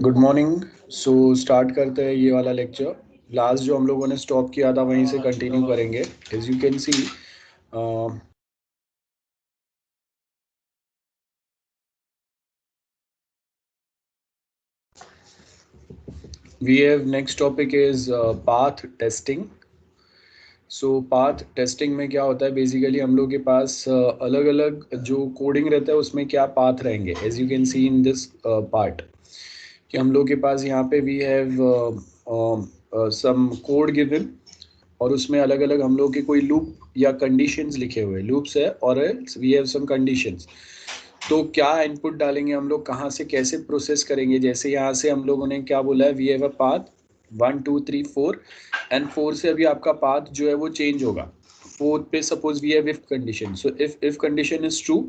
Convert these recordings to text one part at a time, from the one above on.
Good morning. So start करते हैं ये वाला लेक्चर। लास्ट जो हम लोगों ने स्टॉप किया था वहीं से कंटिन्यू करेंगे। As you can see we have next topic is path testing. So path testing में क्या होता है, बेसिकली हम लोग के पास अलग अलग जो कोडिंग रहता है उसमें क्या पाथ रहेंगे। As you can see in this part कि हम लोग के पास यहाँ पे we have some code given, और उसमें अलग अलग हम लोग के कोई लूप या कंडीशंस लिखे हुए लूप्स है, और वी हैव सम कंडीशंस। तो क्या इनपुट डालेंगे हम लोग, कहाँ से कैसे प्रोसेस करेंगे। जैसे यहाँ से हम लोगों ने क्या बोला है, we have a path 1 2 3 4, and 4 से अभी आपका पाथ जो है वो चेंज होगा। 4 पे suppose we have if condition, so if condition is true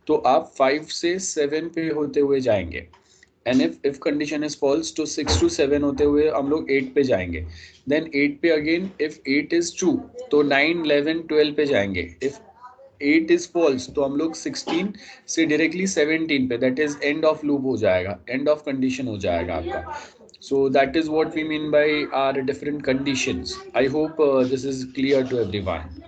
तो आप 5 से 7 पे होते हुए जाएंगे। And if condition is false तो 6 to 7 होते हुए हम लोग 8 पे जाएंगे। देन 8 पे अगेन इफ 8 इज ट्रू तो 9 11 12 पे जाएंगे। इफ 8 इज फॉल्स तो हम लोग 16 से डायरेक्टली 17 पे, that is end of loop हो जाएगा, एंड ऑफ कंडीशन हो जाएगा आपका। So that is what we mean by are different conditions. I hope this is clear to everyone.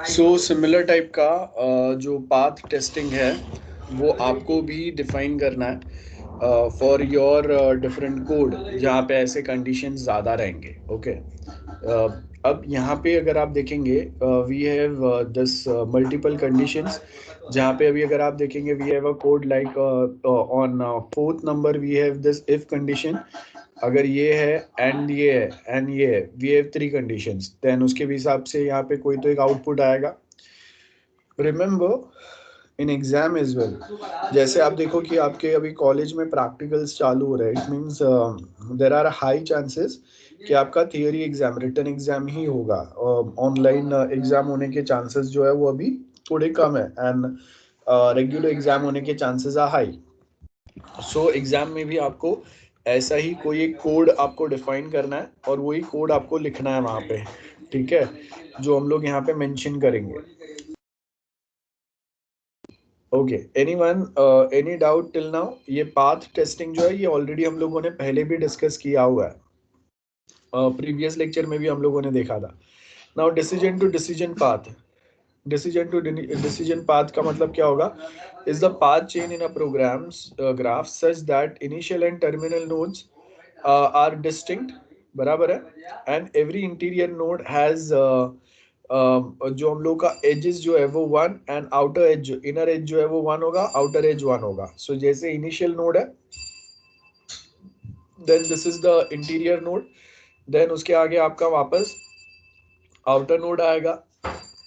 So similar type का जो पाथ टेस्टिंग है वो आपको भी डिफाइन करना है फॉर योर डिफरेंट कोड जहाँ पे ऐसे कंडीशन ज़्यादा रहेंगे। ओके, अब यहाँ पे अगर आप देखेंगे we have this multiple conditions, जहाँ पे अभी अगर आप देखेंगे we have a code like on fourth number we have this if condition. अगर ये है एंड ये है एंड ये है, वी हैव 3 कंडीशंस, देन उसके भी हिसाब से यहाँ पे कोई तो एक आउटपुट आएगा। Remember in exam as well, जैसे आप देखो कि आपके अभी कॉलेज में प्रैक्टिकल्स चालू हो रहे हैं, it means there are high chances कि आपका थियोरी एग्जाम रिटन एग्जाम ही होगा। ऑनलाइन एग्जाम होने के चांसेस जो है वो अभी थोड़े कम है, एंड रेगुलर एग्जाम होने के chances are high. So exam में भी आपको ऐसा ही कोई एक कोड आपको डिफाइन करना है, और वही कोड आपको लिखना है वहाँ पे। ठीक है, जो हम लोग यहाँ पे मेंशन करेंगे। Okay, anyone any doubt till now? ये पाथ टेस्टिंग जो है ये ऑलरेडी हम लोगों ने पहले भी डिस्कस किया हुआ है, प्रीवियस लेक्चर में भी हम लोगों ने देखा था। Now decision to decision path. Decision to decision path का मतलब क्या होगा? Is the path chain in a programs graph such that initial and terminal nodes are distinct, बराबर है, and every interior node has जो हम लोग का एजेस जो है वो one, and outer edge inner edge जो है वो वन होगा, आउटर एज वन होगा। सो जैसे इनिशियल नोड है, then this is the interior node, then उसके आगे आपका वापस आउटर नोड आएगा,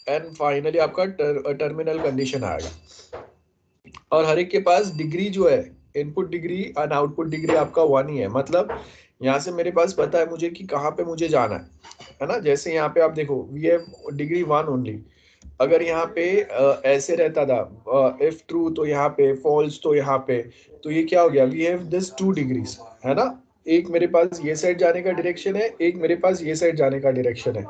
एंड फाइनली आपका टर्मिनल कंडीशन आएगा। और हर एक के पास डिग्री जो है, input degree and output degree आपका वन ही है। मतलब यहाँ से मेरे पास पता है मुझे कि कहाँ पे मुझे जाना है ना। जैसे यहाँ पे आप देखो we have degree one only. अगर यहाँ पे ऐसे रहता था इफ ट्रू तो यहाँ पे, फॉल्स तो यहाँ पे, तो ये क्या हो गया, वी हैव दिस 2 डिग्रीज, है ना। एक मेरे पास ये साइड जाने का डायरेक्शन है, एक मेरे पास ये साइड जाने का डायरेक्शन है।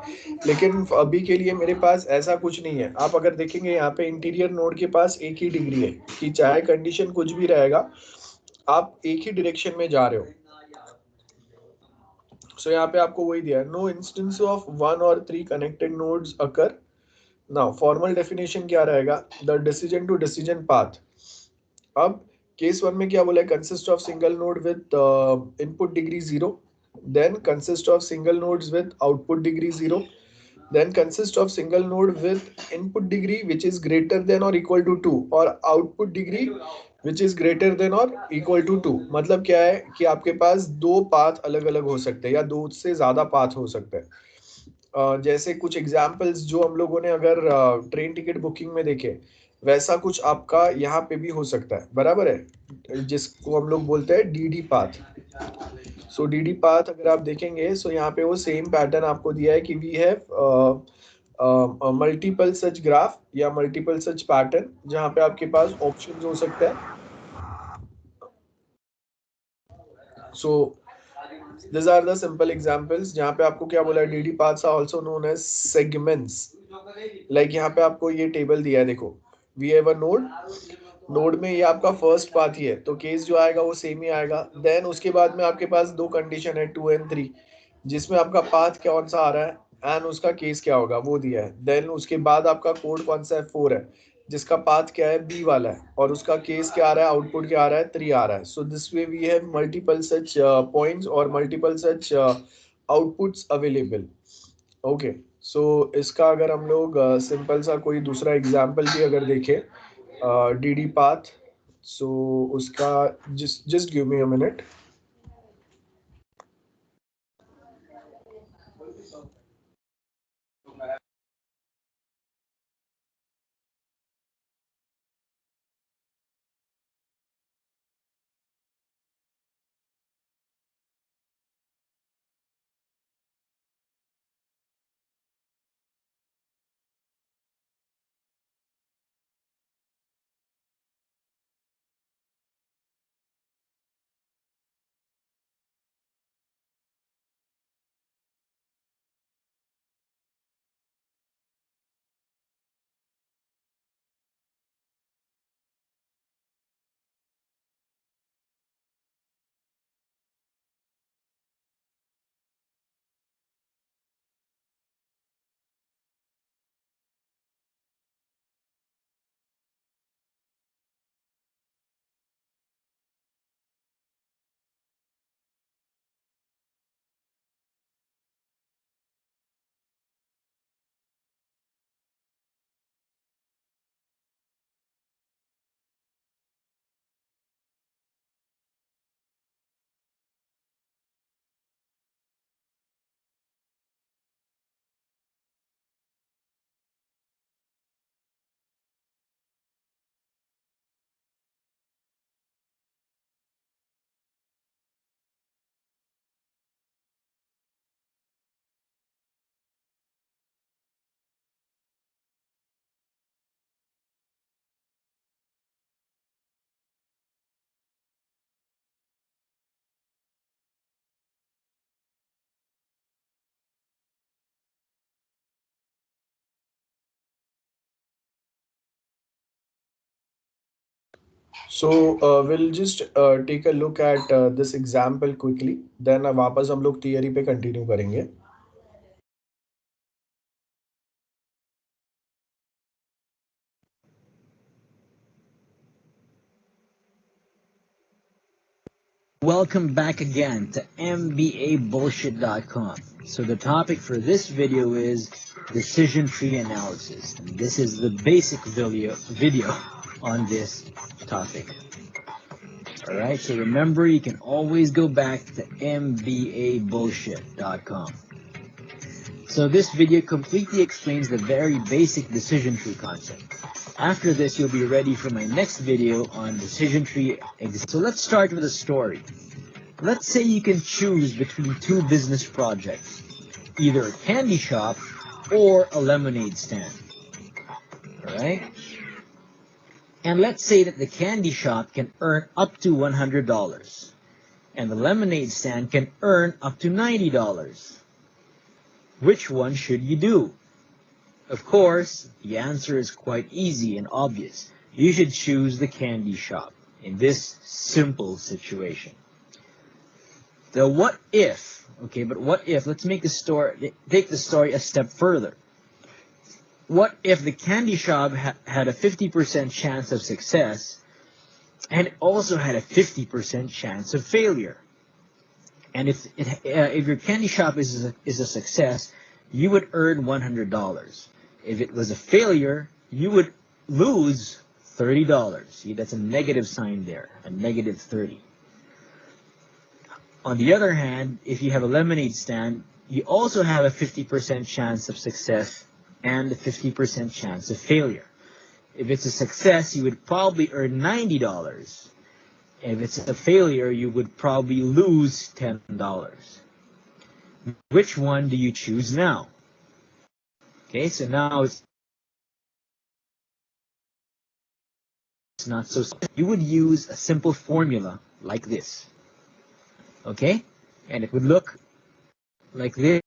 लेकिन अभी के लिए मेरे पास ऐसा कुछ नहीं है। आप अगर देखेंगे यहाँ पे इंटीरियर नोड के पास एक ही डिग्री है, कि चाहे कंडीशन कुछ भी रहेगा आप एक ही डायरेक्शन में जा रहे हो। सो यहाँ पे आपको वही दिया है, no instance of 1 or 3 connected nodes occur. Now formal definition क्या रहेगा, the decision to decision path. अब केस वन में क्या बोला है, consist of single node with input degree 0, then consist of single nodes with output degree 0, then consist of single node with input degree which is greater than or equal to 2, और output degree which is greater than or equal to 2। मतलब क्या है कि आपके पास दो path अलग अलग हो सकते हैं, या दो से ज्यादा पाथ हो सकते हैं। जैसे कुछ एग्जाम्पल्स जो हम लोगों ने अगर ट्रेन टिकट बुकिंग में देखे, वैसा कुछ आपका यहाँ पे भी हो सकता है, बराबर है, जिसको हम लोग बोलते हैं डीडी पाथ। सो डीडी पाथ अगर आप देखेंगे, सो यहाँ पे वो सेम पैटर्न आपको दिया है कि we have multiple such graph या मल्टीपल सच पैटर्न, जहां पे आपके पास ऑप्शंस हो सकता है. So this are the simple examples जहां पे आपको क्या बोला है, DD paths are also known as segments. Like यहाँ पे आपको ये टेबल दिया है, देखो. We have a node. Node में ये आपका फर्स्ट पाथ ही है, तो केस जो आएगा वो सेम ही आएगा. देन उसके बाद में आपके पास दो कंडीशन है 2 and 3, जिसमें आपका पाथ कौन सा आ रहा है एंड उसका केस क्या होगा वो दिया है. देन उसके बाद आपका कोड कौन सा है, 4 है, जिसका पाथ क्या है, बी वाला है, और उसका केस क्या आ रहा है, आउटपुट क्या आ रहा है, 3 आ रहा है. So this way we have multiple such points और multiple such outputs available. Okay. So इसका अगर हम लोग सिंपल सा कोई दूसरा एग्जाम्पल भी अगर देखें, डी पाथ. सो उसका just give me a minute. So will just take a look at this example quickly, then वापस हम लोग थियरी पे कंटिन्यू करेंगे. Welcome back again to MBAbullshit.com. So the topic for this video is decision tree analysis. And this is the basic video on this topic. All right, so remember you can always go back to MBAbullshit.com. So this video completely explains the very basic decision tree concept. After this, you'll be ready for my next video on decision tree. So let's start with a story. Let's say you can choose between two business projects, either a candy shop or a lemonade stand. All right? And let's say that the candy shop can earn up to $100 and the lemonade stand can earn up to $90. Which one should you do? Of course, the answer is quite easy and obvious. You should choose the candy shop in this simple situation. The what if, okay, but what if, let's take the story a step further. What if the candy shop had a 50% chance of success and it also had a 50% chance of failure? And if your candy shop is a success, you would earn $100. If it was a failure, you would lose $30. See, that's a negative sign there, a negative 30. On the other hand, if you have a lemonade stand, you also have a 50% chance of success and a 50% chance of failure. If it's a success, you would probably earn $90. If it's a failure, you would probably lose $10. Which one do you choose now? Okay, so now it's not so simple. You would use a simple formula like this. Okay, and it would look like this.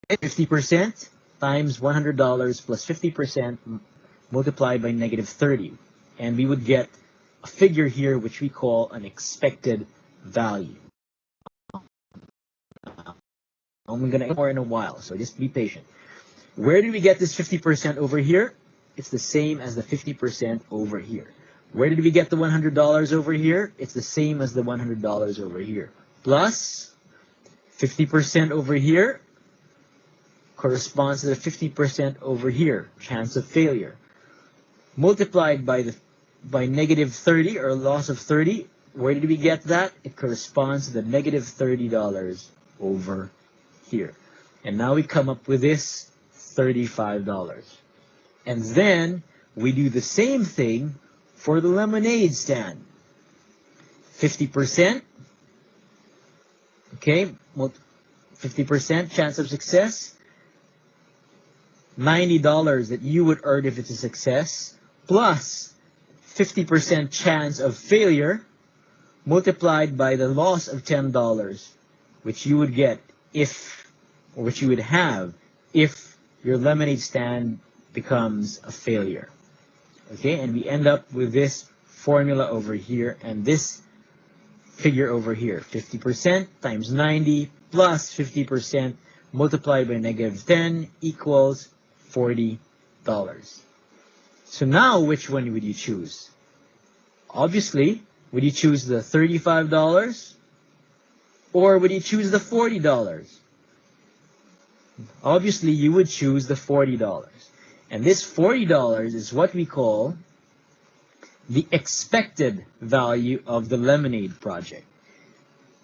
50% times $100 plus 50% multiplied by negative 30. And we would get a figure here which we call an expected value. I'm going to explain more in a while, so just be patient. Where did we get this 50% over here? It's the same as the 50% over here. Where did we get the $100 over here? It's the same as the $100 over here. Plus 50% over here corresponds to the 50% over here, chance of failure. Multiplied by negative 30 or loss of 30, where did we get that? It corresponds to the negative $30 over here. And now we come up with this $35. And then we do the same thing for the lemonade stand. 50%, okay, 50% chance of success. $90 that you would earn if it's a success, plus 50% chance of failure, multiplied by the loss of $10, which you would get if, or which you would have if your lemonade stand becomes a failure. Okay, and we end up with this formula over here and this figure over here. 50% times 90 plus 50% multiplied by negative 10 equals $40. So now which one would you choose? Obviously, would you choose the $35 or would you choose the $40? Obviously, you would choose the $40. And this $40 is what we call the expected value of the lemonade project.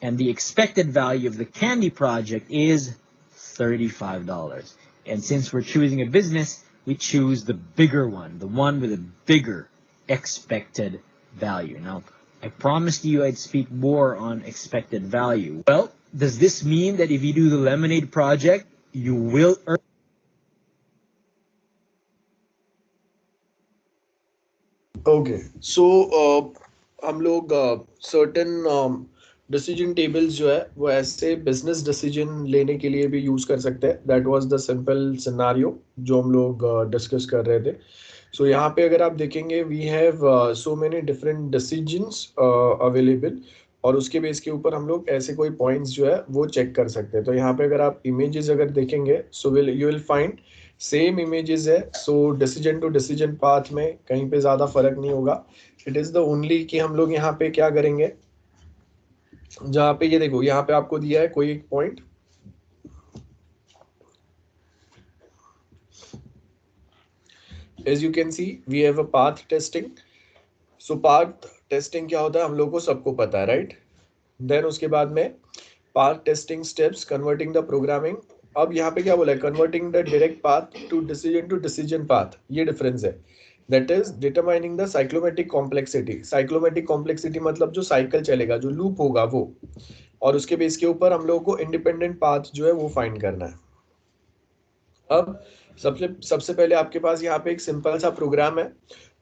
And the expected value of the candy project is $35. And since we're choosing a business, we choose the bigger one, the one with a bigger expected value. Now, I promised you I'd speak more on expected value. Well, does this mean that if you do the lemonade project, you will earn? Okay, so हम लोग certain decision tables जो है वो ऐसे business decision लेने के लिए भी यूज कर सकते हैं. That was the simple scenario जो हम लोग डिस्कस कर रहे थे. सो यहाँ पे अगर आप देखेंगे we have so many different decisions available और उसके बेस के ऊपर हम लोग ऐसे कोई पॉइंट्स जो है वो चेक कर सकते हैं. तो यहाँ पे अगर आप इमेजेस अगर देखेंगे so you will find same images है. So decision to decision path में कहीं पे ज़्यादा फर्क नहीं होगा. इट इज़ द ओनली कि हम लोग यहाँ पे क्या करेंगे, जहां पे ये देखो यहाँ पे आपको दिया है कोई एक point. As you can see we have a path testing. So path testing क्या होता है हम लोग को सबको पता है, राइट. देन उसके बाद में path testing steps converting the programming. अब यहाँ पे क्या बोला है, converting the direct path to decision path. ये डिफरेंस है. That is determining the cyclomatic complexity. Cyclomatic complexity मतलब जो साइकिल चलेगा, जो लूप होगा वो, और उसके बेस के ऊपर हम लोगों को इंडिपेंडेंट पाथ जो है वो फाइंड करना है. अब सबसे पहले आपके पास यहाँ पे एक सिंपल सा प्रोग्राम है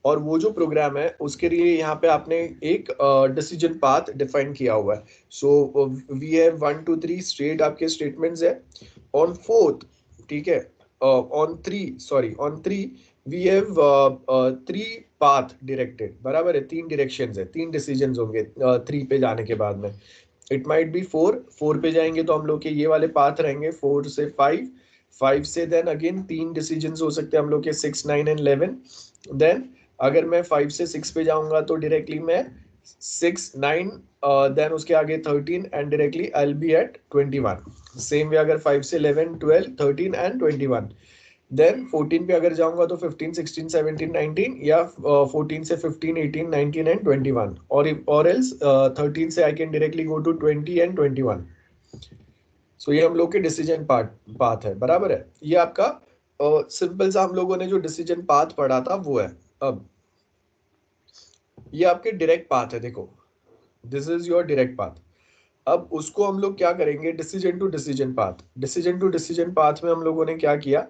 और वो जो प्रोग्राम है उसके लिए यहाँ पे आपने एक डिसीजन पाथ डिफाइन किया हुआ है. सो वी हैव 1 2 3 स्ट्रेट आपके स्टेटमेंट्स है. ऑन फोर्थ, ठीक है, on three we have 3 path directed. बराबर है, 3 डायरेक्शंस है, 3 डिसीजंस होंगे 3 पे जाने के बाद में. इट माइट बी 4 पे जाएंगे तो हम लोग के ये वाले पाथ रहेंगे 4 से 5 से देन अगेन 3 डिसीजंस हो सकते हैं हम लोग के 6 9 एंड 11. देन अगर मैं 5 से 6 पे जाऊंगा तो डायरेक्टली मैं 6 9 देन उसके आगे 13 and directly I will be at 21. Same way अगर 5 से 11 12 13 एंड 21. देन 14 पे अगर जाऊंगा तो 15 16 17 19 या 14 से 15 18 19 एंड 21 और एल्स 13 से I can directly go to 20 and 21. सो ये हम लोग के डिसीजन पाथ है. बराबर है. ये आपका सिंपल सा हम लोगों ने जो डिसीजन पाथ पढ़ा था वो है. अब ये आपके डायरेक्ट पाथ है. देखो, this is your direct path. अब उसको हम लोग क्या करेंगे, decision to decision path. Decision to decision path में हम लोगों ने क्या किया,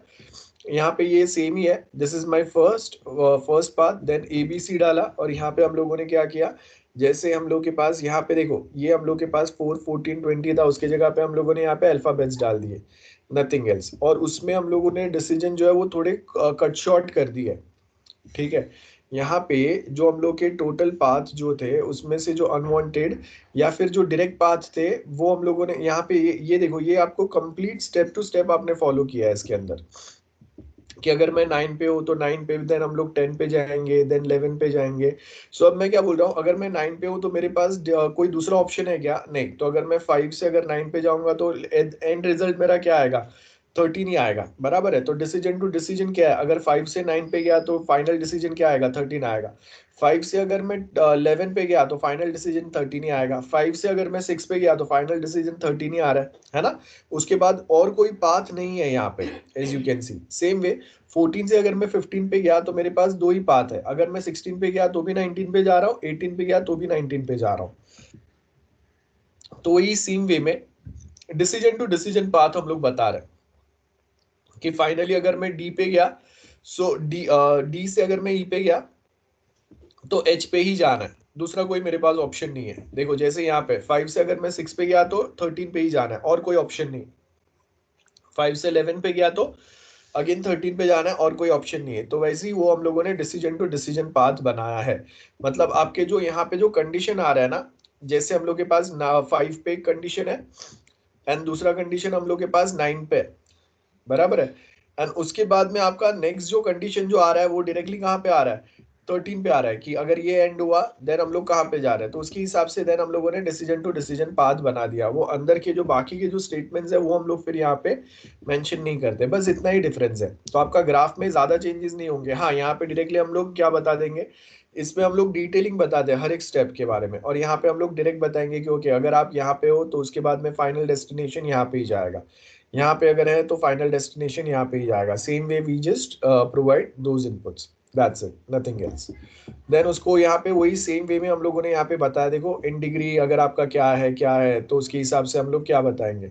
यहाँ पे ये सेम ही है, this is my first path, then ABC डाला, और यहाँ पे हम लोगों ने क्या किया, जैसे हम लोग के पास यहाँ पे देखो, ये हम लोग के पास 4, 14, 20 था, उसके जगह पे हम लोगों ने यहाँ पे अल्फाबेट्स डाल दिए, नथिंग एल्स, और उसमें हम लोगों ने डिसीजन जो है वो थोड़े कट शॉर्ट कर दिए, ठीक है। यहाँ पे जो हम लोग के टोटल पाथ जो थे उसमें से जो अनवांटेड या फिर जो डायरेक्ट पाथ थे वो हम लोगों ने यहाँ पे ये देखो, ये आपको कंप्लीट स्टेप टू स्टेप आपने फॉलो किया है इसके अंदर, कि अगर मैं 9 पे हूँ तो 9 पे, देन हम लोग 10 पे जाएंगे, देन 11 पे जाएंगे। सो अब मैं क्या बोल रहा हूँ, अगर मैं 9 पे हूँ तो मेरे पास कोई दूसरा ऑप्शन है क्या, नहीं, तो अगर मैं 5 से अगर 9 पे जाऊंगा तो एंड रिजल्ट मेरा क्या आएगा, 13 ही आएगा, बराबर है। तो डिसीजन टू डिसीजन क्या है, अगर 5 से 9 पे गया तो फाइनल डिसीजन क्या आएगा, 13 आएगा। 5 से अगर मैं 11 पे गया तो फाइनल डिसीजन 13 ही आएगा। 5 से अगर मैं 6 पे गया तो फाइनल डिसीजन 13 ही आ रहा है ना। उसके बाद और कोई पाथ नहीं है यहाँ पे, as you can see. Same way 14 से अगर मैं 15 पे गया तो मेरे पास दो ही पाथ है, अगर मैं 16 पे गया तो भी 19 पे जा रहा हूँ, 18 पे गया तो भी 19 पे जा रहा हूँ। तो वही सेम वे में डिसीजन टू डिसीजन पाथ हम लोग बता रहे हैं कि फाइनली अगर मैं डी पे गया, सो डी से अगर मैं ई पे गया तो एच पे ही जाना है, दूसरा कोई मेरे पास ऑप्शन नहीं है। देखो जैसे यहाँ पे 5 से अगर मैं 6 पे गया तो 13 पे ही जाना है, और कोई ऑप्शन नहीं। 5 से 11 पे गया तो अगेन 13 पे जाना है, और कोई ऑप्शन नहीं है। तो वैसे ही वो हम लोगों ने डिसीजन टू डिसीजन पाथ बनाया है। मतलब आपके जो यहाँ पे जो कंडीशन आ रहा है ना, जैसे हम लोग के पास 5 पे एक कंडीशन है एंड दूसरा कंडीशन हम लोग के पास 9 पे है, बराबर है। एंड उसके बाद में आपका नेक्स्ट जो कंडीशन जो आ रहा है वो डायरेक्टली कहाँ पे आ रहा है, 13 पे आ रहा है, कि अगर ये एंड हुआ देन हम लोग कहाँ पे जा रहे हैं। तो उसके हिसाब से देन हम लोगों ने डिसीजन टू डिसीजन पाथ बना दिया। वो अंदर के जो बाकी के जो स्टेटमेंट्स है वो हम लोग फिर यहाँ पे मेंशन नहीं करते, बस इतना ही डिफरेंस है। तो आपका ग्राफ में ज्यादा चेंजेस नहीं होंगे। हाँ, यहाँ पे डायरेक्टली हम लोग क्या बता देंगे, इसमें हम लोग डिटेलिंग बताते हैं हर एक स्टेप के बारे में, और यहाँ पे हम लोग डायरेक्ट बताएंगे कि ओके अगर आप यहाँ पे हो तो उसके बाद में फाइनल डेस्टिनेशन यहाँ पे ही जाएगा, यहाँ पे अगर है तो फाइनल डेस्टिनेशन यहाँ पे ही जाएगा। Same way we just provide those inputs, that's it, nothing else. Then उसको यहाँ पे वही सेम वे में हम लोगों ने यहाँ पे बताया, देखो इन डिग्री अगर आपका क्या है तो उसके हिसाब से हम लोग क्या बताएंगे।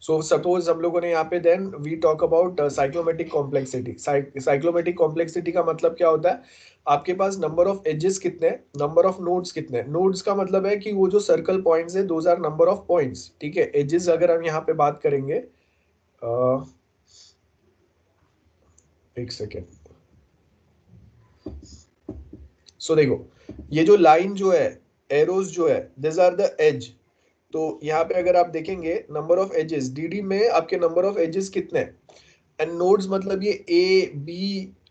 सो सपोज हम लोगों ने यहाँ पे then we talk about cyclomatic complexity. Cyclomatic complexity का मतलब क्या होता है, आपके पास नंबर ऑफ एजेस कितने, नंबर ऑफ नोड्स कितने। नोड्स का मतलब है कि वो जो सर्कल पॉइंट्स है those are number of points, ठीक है। एजेस अगर हम यहाँ पे बात करेंगे, एक सेकेंड। सो देखो ये जो लाइन जो है, एरोज जो है, दिस आर द एज। तो यहाँ पे अगर आप देखेंगे नंबर ऑफ एजेस, डीडी में आपके नंबर ऑफ एजेस कितने हैं। एंड नोड्स मतलब ये A B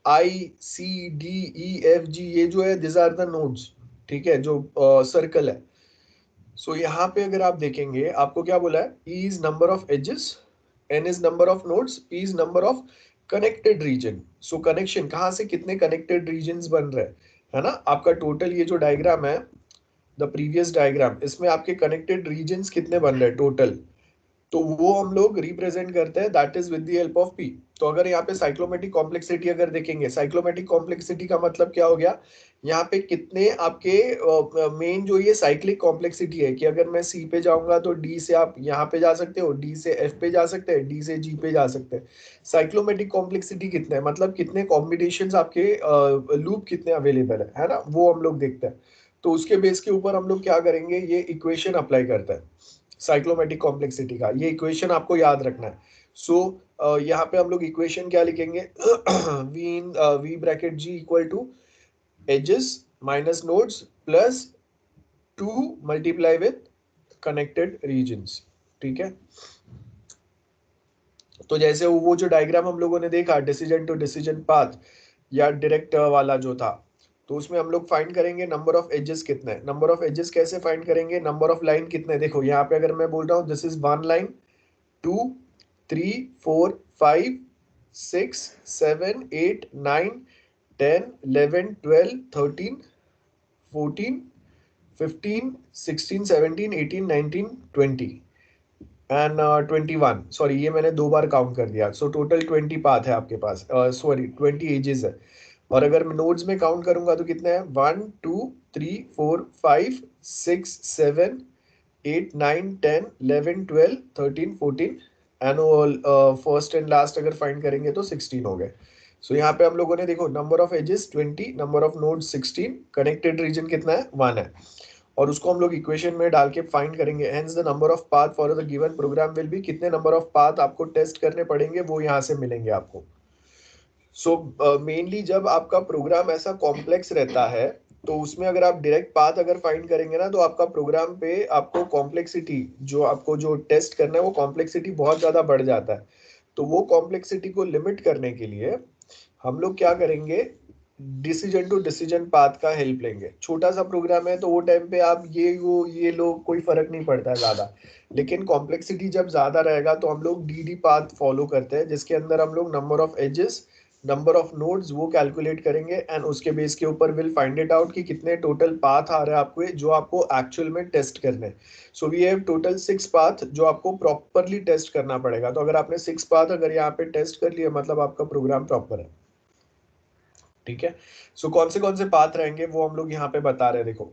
I C D E F G, ये जो है दिस आर द नोड्स, ठीक है, जो सर्कल है। सो यहाँ पे अगर आप देखेंगे आपको क्या बोला है, E is number of edges, N is number of nodes, P is number of connected region. So connection कहाँ से कितने कनेक्टेड रीजन बन रहे हैं, है ना। आपका टोटल ये जो डायग्राम है, द प्रीवियस डायग्राम, इसमें आपके कनेक्टेड रीजन कितने बन रहे हैं टोटल, तो वो हम लोग रिप्रेजेंट करते हैं, that is with the help of P. तो अगर यहाँ पे साइक्लोमेटिक कॉम्प्लेक्सिटी अगर देखेंगे, साइक्लोमेटिक कॉम्प्लेक्सिटी का मतलब क्या हो गया, यहाँ पे कितने आपके मेन जो ये साइक्लिक कॉम्प्लेक्सिटी है, कि अगर मैं सी पे जाऊंगा तो डी से आप यहाँ पे जा सकते हो, डी से एफ पे जा सकते हैं, डी से जी पे जा सकते हैं। साइक्लोमेटिक कॉम्प्लेक्सिटी कितने है, मतलब कितने कॉम्बिनेशन आपके लूप कितने अवेलेबल है ना, वो हम लोग देखते हैं। तो उसके बेस के ऊपर हम लोग क्या करेंगे, ये इक्वेशन अप्लाई करते हैं साइक्लोमेटिक कॉम्प्लेक्सिटी का। ये इक्वेशन आपको याद रखना है। सो यहाँ पे हम लोग इक्वेशन क्या लिखेंगे, we bracket G equal to edges minus nodes plus 2 multiply with connected regions, ठीक है। तो जैसे वो जो डायग्राम हम लोगों ने देखा डिसीजन टू डिसीजन पाथ या डायरेक्ट वाला जो था, तो उसमें हम लोग फाइंड करेंगे नंबर ऑफ एजेस कितने। नंबर ऑफ एजेस कैसे फाइंड करेंगे, नंबर ऑफ लाइन कितने। देखो यहाँ पे अगर मैं बोल रहा हूँ this is 1 line, 2 3 4 5 6 7 8 9 10 11 12 13 14 15 16 17 18 19 20 and 21। Sorry ये मैंने दो बार काउंट कर दिया। सो टोटल 20 पाथ है आपके पास, सॉरी 20 एजेस है। और अगर मैं नोड्स में काउंट करूंगा तो कितने हैं, 1 2 3 4 5 6 7 8, 9, 10, 11, 12, 13, 14 एंड फर्स्ट एंड लास्ट अगर फाइंड करेंगे तो 16 हो गए। सो यहाँ पे हम लोगों ने देखो number of edges 20, number of nodes 16, connected region कितना है 1 है, और उसको हम लोग इक्वेशन में डाल के फाइंड करेंगे। Hence the number of path for the given program will be, कितने नंबर ऑफ पाथ आपको टेस्ट करने पड़ेंगे वो यहाँ से मिलेंगे आपको। सो मेनली जब आपका प्रोग्राम ऐसा कॉम्प्लेक्स रहता है तो उसमें अगर आप डायरेक्ट पाथ अगर फाइंड करेंगे ना तो आपका प्रोग्राम पे आपको कॉम्प्लेक्सिटी जो आपको जो टेस्ट करना है वो कॉम्प्लेक्सिटी बहुत ज्यादा बढ़ जाता है। तो वो कॉम्प्लेक्सिटी को लिमिट करने के लिए हम लोग क्या करेंगे, डिसीजन टू डिसीजन पाथ का हेल्प लेंगे। छोटा सा प्रोग्राम है तो वो टाइम पे आप ये लोग कोई फर्क नहीं पड़ता है ज्यादा, लेकिन कॉम्प्लेक्सिटी जब ज्यादा रहेगा तो हम लोग डीडी पाथ फॉलो करते हैं, जिसके अंदर हम लोग number of edges, number of nodes वो कैलकुलेट करेंगे एंड उसके बेस के ऊपर विल फाइंड इट आउट कि कितने टोटल पाथ आ रहे हैं आपको जो आपको एक्चुअल में टेस्ट करने हैं। So we have total 6 path जो आपको प्रॉपरली टेस्ट करना पड़ेगा। तो अगर आपने 6 पाथ अगर यहाँ पे टेस्ट कर लिया मतलब आपका प्रोग्राम प्रॉपर है। ठीक है, सो कौन से पाथ रहेंगे वो हम लोग यहाँ पे बता रहे हैं। देखो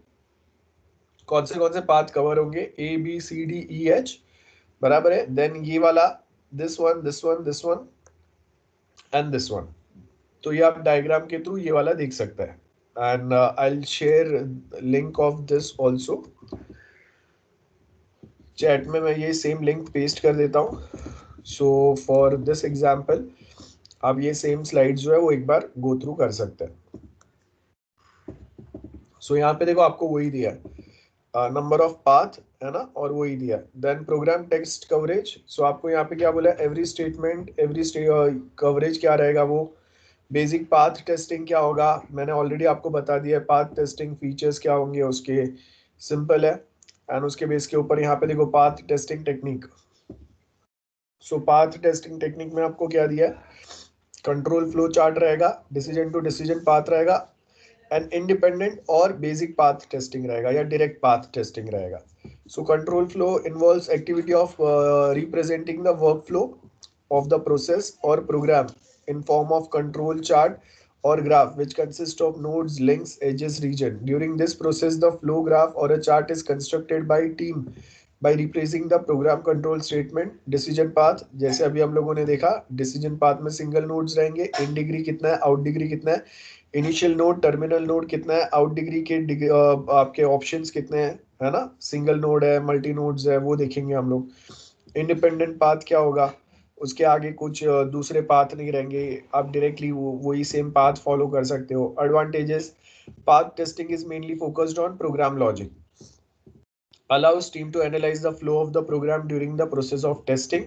कौन से पाथ कवर होंगे, A B C D E H, बराबर है। देन ये वाला, this one, this one, this one and this one. तो ये आप डायग्राम के थ्रू ये वाला देख सकते हैं and I will share link of this also chat में। मैं ये सेम लिंक पेस्ट कर देता हूँ। सो फॉर दिस एग्जाम्पल आप ये सेम स्लाइड जो है वो एक बार गो थ्रू कर सकते हैं। सो यहाँ पे देखो आपको वही दिया है, नंबर ऑफ पाथ है ना, और वही दिया देन प्रोग्राम टेक्स्ट कवरेज। सो आपको यहाँ पे क्या बोला, एवरी स्टेटमेंट एवरी कवरेज क्या रहेगा, वो बेसिक पाथ टेस्टिंग क्या होगा मैंने ऑलरेडी आपको बता दिया है। पाथ टेस्टिंग फीचर्स क्या होंगे उसके, सिंपल है। एंड उसके बेस के ऊपर यहाँ पे देखो पाथ टेस्टिंग टेक्निक। सो पाथ टेस्टिंग टेक्निक में आपको क्या दिया है, कंट्रोल फ्लो चार्ट रहेगा, डिसीजन टू डिसीजन पाथ रहेगा एंड इंडिपेंडेंट और बेसिक पाथ टेस्टिंग रहेगा या डायरेक्ट पाथ टेस्टिंग रहेगा। So control flow involves activity of representing the work flow of the process or program in form of control chart or graph which consists of nodes, links, edges, region. During this process the flow graph or a chart is constructed by team by replacing the program control statement. decision path जैसे अभी हम लोगों ने देखा, decision path में single nodes रहेंगे, in degree कितना है, out degree कितना है, इनिशियल नोड टर्मिनल नोड कितना है, आउट डिग्री के आपके ऑप्शंस कितने हैं, है ना, सिंगल नोड है, मल्टी नोड्स है, वो देखेंगे हम लोग। इंडिपेंडेंट पाथ क्या होगा, उसके आगे कुछ दूसरे पाथ नहीं रहेंगे, आप डायरेक्टली वही सेम पाथ फॉलो कर सकते हो। Advantages, path testing is mainly focused on program logic, allows team to analyze the flow of the program during the process of testing.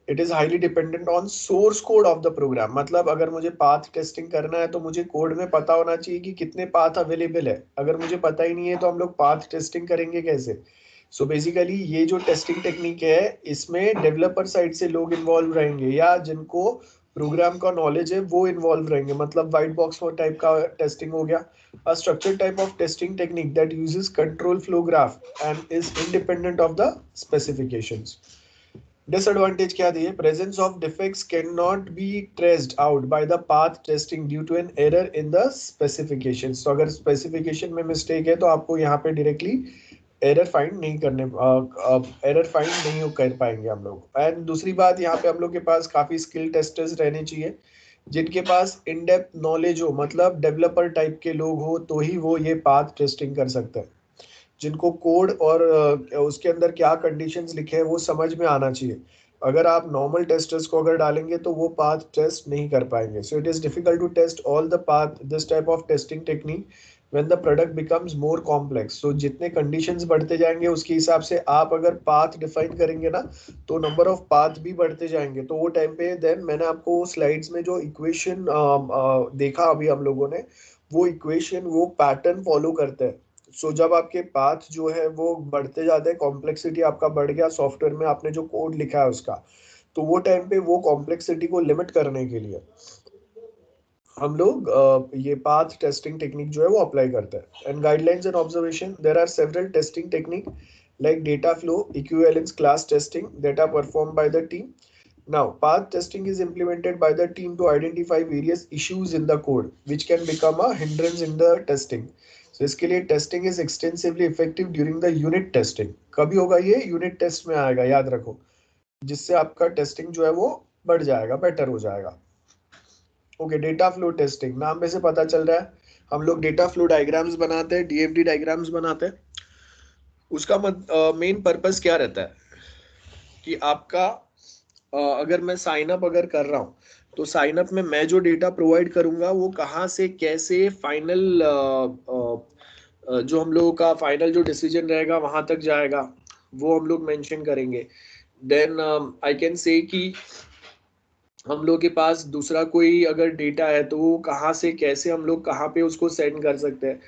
It is highly dependent on source code of the program. मतलब अगर मुझे path testing करना है तो मुझे code में पता होना चाहिए कि कितने पाथ अवेलेबल है। अगर मुझे पता ही नहीं है तो हम लोग पाथ टेस्टिंग करेंगे कैसे। सो बेसिकली ये जो टेस्टिंग टेक्निक है इसमें डेवलपर साइड से लोग इन्वॉल्व रहेंगे या जिनको प्रोग्राम का नॉलेज है वो इन्वॉल्व रहेंगे। मतलब व्हाइट बॉक्स टाइप का टेस्टिंग हो गया। A structured type of testing technique that uses control flow graph and is independent of the specifications. Disadvantage क्या दी है, presence of defects cannot be traced out by the path testing due to an error in the specifications. तो अगर specification में mistake है तो आपको यहाँ पे directly एरर फाइंड नहीं करने एरर फाइंड नहीं कर पाएंगे हम लोग। एंड दूसरी बात, यहाँ पे हम लोग के पास काफी स्किल टेस्टर्स रहने चाहिए जिनके पास इन डेप्थ नॉलेज हो, मतलब डेवलपर टाइप के लोग हो तो ही वो ये पाथ टेस्टिंग कर सकते हैं। जिनको कोड और उसके अंदर क्या कंडीशंस लिखे हैं वो समझ में आना चाहिए। अगर आप नॉर्मल टेस्टर्स को अगर डालेंगे तो वो पाथ टेस्ट नहीं कर पाएंगे। So it is difficult to test all the path this type of testing technique when the product becomes more complex. So जितने conditions बढ़ते जाएंगे उसके हिसाब से आप अगर path define करेंगे ना तो number of path भी बढ़ते जाएंगे। तो वो टाइम पे then मैंने आपको स्लाइड्स में जो इक्वेशन देखा अभी हम लोगों ने, वो इक्वेशन वो पैटर्न फॉलो करते हैं। सो जब आपके पाथ जो है वो बढ़ते जाते हैं, कॉम्प्लेक्सिटी आपका बढ़ गया सॉफ्टवेयर में, आपने जो कोड लिखा है उसका, तो वो टाइम पे वो कॉम्प्लेक्सिटी को लिमिट करने के लिए हम लोग ये पाथ टेस्टिंग टेक्निक जो है वो अप्लाई करते हैं। And guidelines and observation, there are several testing technique like data flow, equivalence class testing that are performed by the team. Now, path testing is implemented by the team to identify various issues in the code which can become a hindrance in the testing. So इसके लिए testing is extensively effective during the unit testing. कभी होगा ये? Unit test में आएगा, याद रखो, जिससे आपका टेस्टिंग जो है वो बढ़ जाएगा, बेटर हो जाएगा. ओके, डेटा फ्लो टेस्टिंग, नाम में से पता चल रहा है हम लोग डेटा फ्लो डायग्राम्स बनाते हैं, डीएफडी डायग्राम्स बनाते हैं. उसका मेन पर्पस क्या रहता है कि आपका अगर मैं साइन अप अगर कर रहा हूँ तो साइन अप में मैं जो डेटा प्रोवाइड करूंगा वो कहाँ से कैसे फाइनल जो हम लोगों का फाइनल जो डिसीजन रहेगा वहां तक जाएगा, वो हम लोग मेंशन करेंगे. देन आई कैन से कि हम लोग के पास दूसरा कोई अगर डेटा है तो वो कहाँ से कैसे हम लोग कहाँ पे उसको सेंड कर सकते हैं,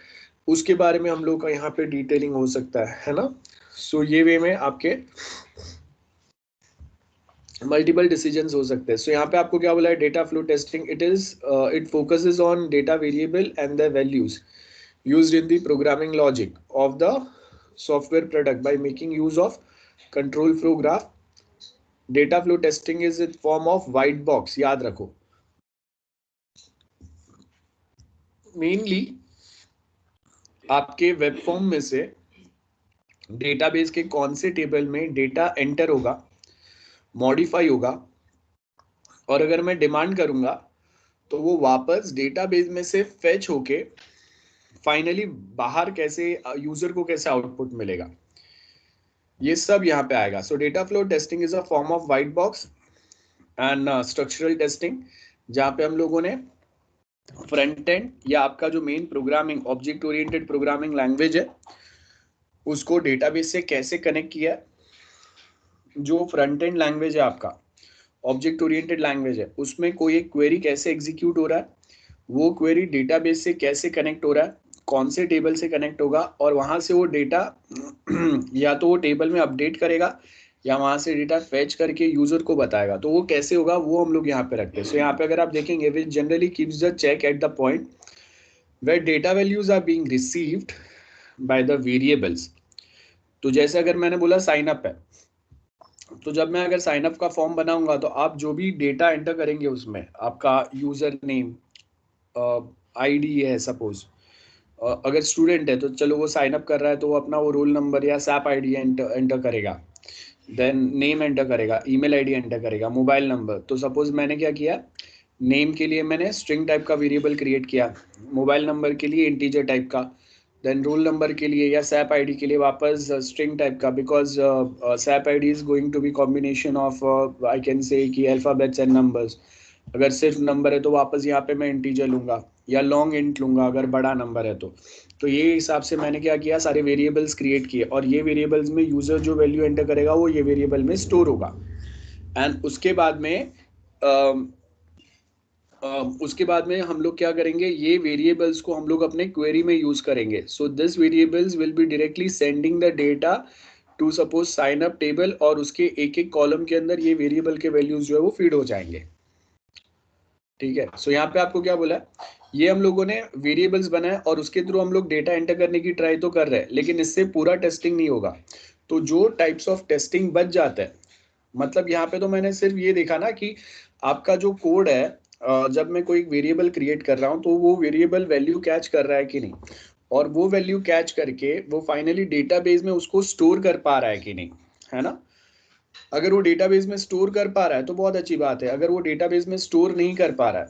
उसके बारे में हम लोग का यहाँ पे डिटेलिंग हो सकता है ना. सो ये वे में आपके मल्टीपल डिसीजंस हो सकते हैं. सो यहाँ पे आपको क्या बोला है, data flow testing, it focuses on data variable and the values used in the programming logic of the software product by making use of control flow graph. Data flow testing is in form of white box, याद रखो. Mainly आपके web form में से database के कौन से table में data enter होगा, मॉडिफाई होगा, और अगर मैं डिमांड करूंगा तो वो वापस डेटाबेस में से फेच होके फाइनली बाहर कैसे यूजर को कैसे आउटपुट मिलेगा, ये सब यहाँ पे आएगा. सो data flow testing is a form of white box and structural testing, जहाँ पे हम लोगों ने फ्रंट एंड या आपका जो main programming object oriented programming language है उसको डेटाबेस से कैसे कनेक्ट किया है. जो फ्रंट एंड लैंग्वेज है आपका ऑब्जेक्ट ओरिएंटेड लैंग्वेज है, उसमें कोई एक क्वेरी कैसे एग्जीक्यूट हो रहा है, वो क्वेरी डेटाबेस से कैसे कनेक्ट हो रहा है, कौन से टेबल से कनेक्ट होगा, और वहां से वो डेटा या तो वो टेबल में अपडेट करेगा या वहां से डेटा फेच करके यूजर को बताएगा. तो वो कैसे होगा वो हम लोग यहाँ पे रखते हैं. सो यहाँ पे अगर आप देखेंगे which generally keeps the check at the point where data values are being received by the variables. तो जैसे अगर मैंने बोला साइन अप है, तो जब मैं अगर साइन अप का फॉर्म बनाऊंगा तो आप जो भी डेटा एंटर करेंगे उसमें आपका यूजर नेम, आईडी है सपोज, अगर स्टूडेंट है तो चलो वो साइन अप कर रहा है तो वो अपना वो रोल नंबर या सैप आईडी एंटर करेगा, देन नेम एंटर करेगा, ईमेल आईडी एंटर करेगा, मोबाइल नंबर. तो सपोज मैंने क्या किया, नेम के लिए मैंने स्ट्रिंग टाइप का वेरिएबल क्रिएट किया, मोबाइल नंबर के लिए इंटीजर टाइप का, देन रोल नंबर के लिए या सैप आईडी के लिए वापस स्ट्रिंग टाइप का, because SAP ID is going to be combination of I can say कि अल्फाबेट्स एंड नंबर्स. अगर सिर्फ नंबर है तो वापस यहाँ पे मैं इंटीजर लूंगा या लॉन्ग इंट लूंगा अगर बड़ा नंबर है तो ये हिसाब से मैंने क्या किया, सारे वेरिएबल्स क्रिएट किए, और ये वेरिएबल्स में यूजर जो वैल्यू एंटर करेगा वो ये वेरिएबल में स्टोर होगा. एंड उसके बाद में हम लोग क्या करेंगे, ये वेरिएबल्स को हम लोग अपने क्वेरी में यूज करेंगे. So this variables will be directly sending the data to suppose sign up table, और उसके एक एक कॉलम के अंदर ये वेरिएबल के वैल्यूज जो है वो फीड हो जाएंगे. ठीक है. सो यहाँ पे आपको क्या बोला है, ये हम लोगों ने वेरिएबल्स बनाए और उसके थ्रू हम लोग डेटा एंटर करने की ट्राई तो कर रहे हैं, लेकिन इससे पूरा टेस्टिंग नहीं होगा. तो जो टाइप्स ऑफ टेस्टिंग बच जाता है, मतलब यहाँ पे तो मैंने सिर्फ ये देखा ना कि आपका जो कोड है, जब मैं कोई वेरिएबल क्रिएट कर रहा हूँ तो वो वेरिएबल वैल्यू कैच कर रहा है कि नहीं, और वो वैल्यू कैच करके वो फाइनली डेटाबेस में उसको स्टोर कर पा रहा है कि नहीं, है ना. अगर वो डेटाबेस में स्टोर कर पा रहा है तो बहुत अच्छी बात है. अगर वो डेटाबेस में स्टोर नहीं कर पा रहा है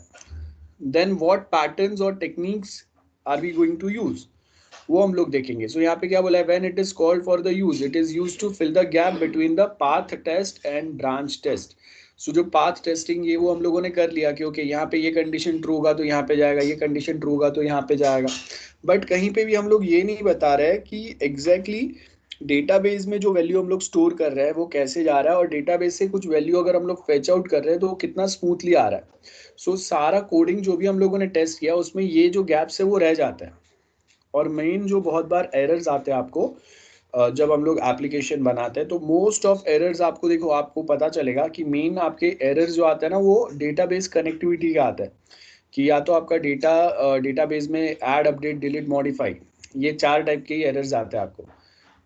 देन व्हाट पैटर्न्स और techniques are we going to use, वो हम लोग देखेंगे. सो यहाँ पे क्या बोला है, when it is called for the use it is used to fill the gap between the path test and branch test. So जो पाथ टेस्टिंग ये वो हम लोगों ने कर लिया कि ओके यहाँ पे ये कंडीशन ट्रू होगा तो यहाँ पे जाएगा, ये कंडीशन ट्रू होगा तो यहाँ पे जाएगा. बट कहीं पे भी हम लोग ये नहीं बता रहे कि एग्जैक्टली डेटाबेस में जो वैल्यू हम लोग स्टोर कर रहे हैं वो कैसे जा रहा है, और डेटाबेस से कुछ वैल्यू अगर हम लोग फेच आउट कर रहे हैं तो वो कितना स्मूथली आ रहा है. सो सारा कोडिंग जो भी हम लोगों ने टेस्ट किया उसमें ये जो गैप्स है वो रह जाता है. और मेन जो बहुत बार एरर्स आते हैं आपको जब हम लोग एप्लीकेशन बनाते हैं, तो मोस्ट ऑफ एरर्स आपको देखो आपको पता चलेगा कि मेन आपके एरर्स जो आते हैं ना वो डेटाबेस कनेक्टिविटी का आता है, कि या तो आपका डेटाबेस में ऐड, अपडेट, डिलीट, मॉडिफाई, ये 4 टाइप के एरर्स आते हैं आपको.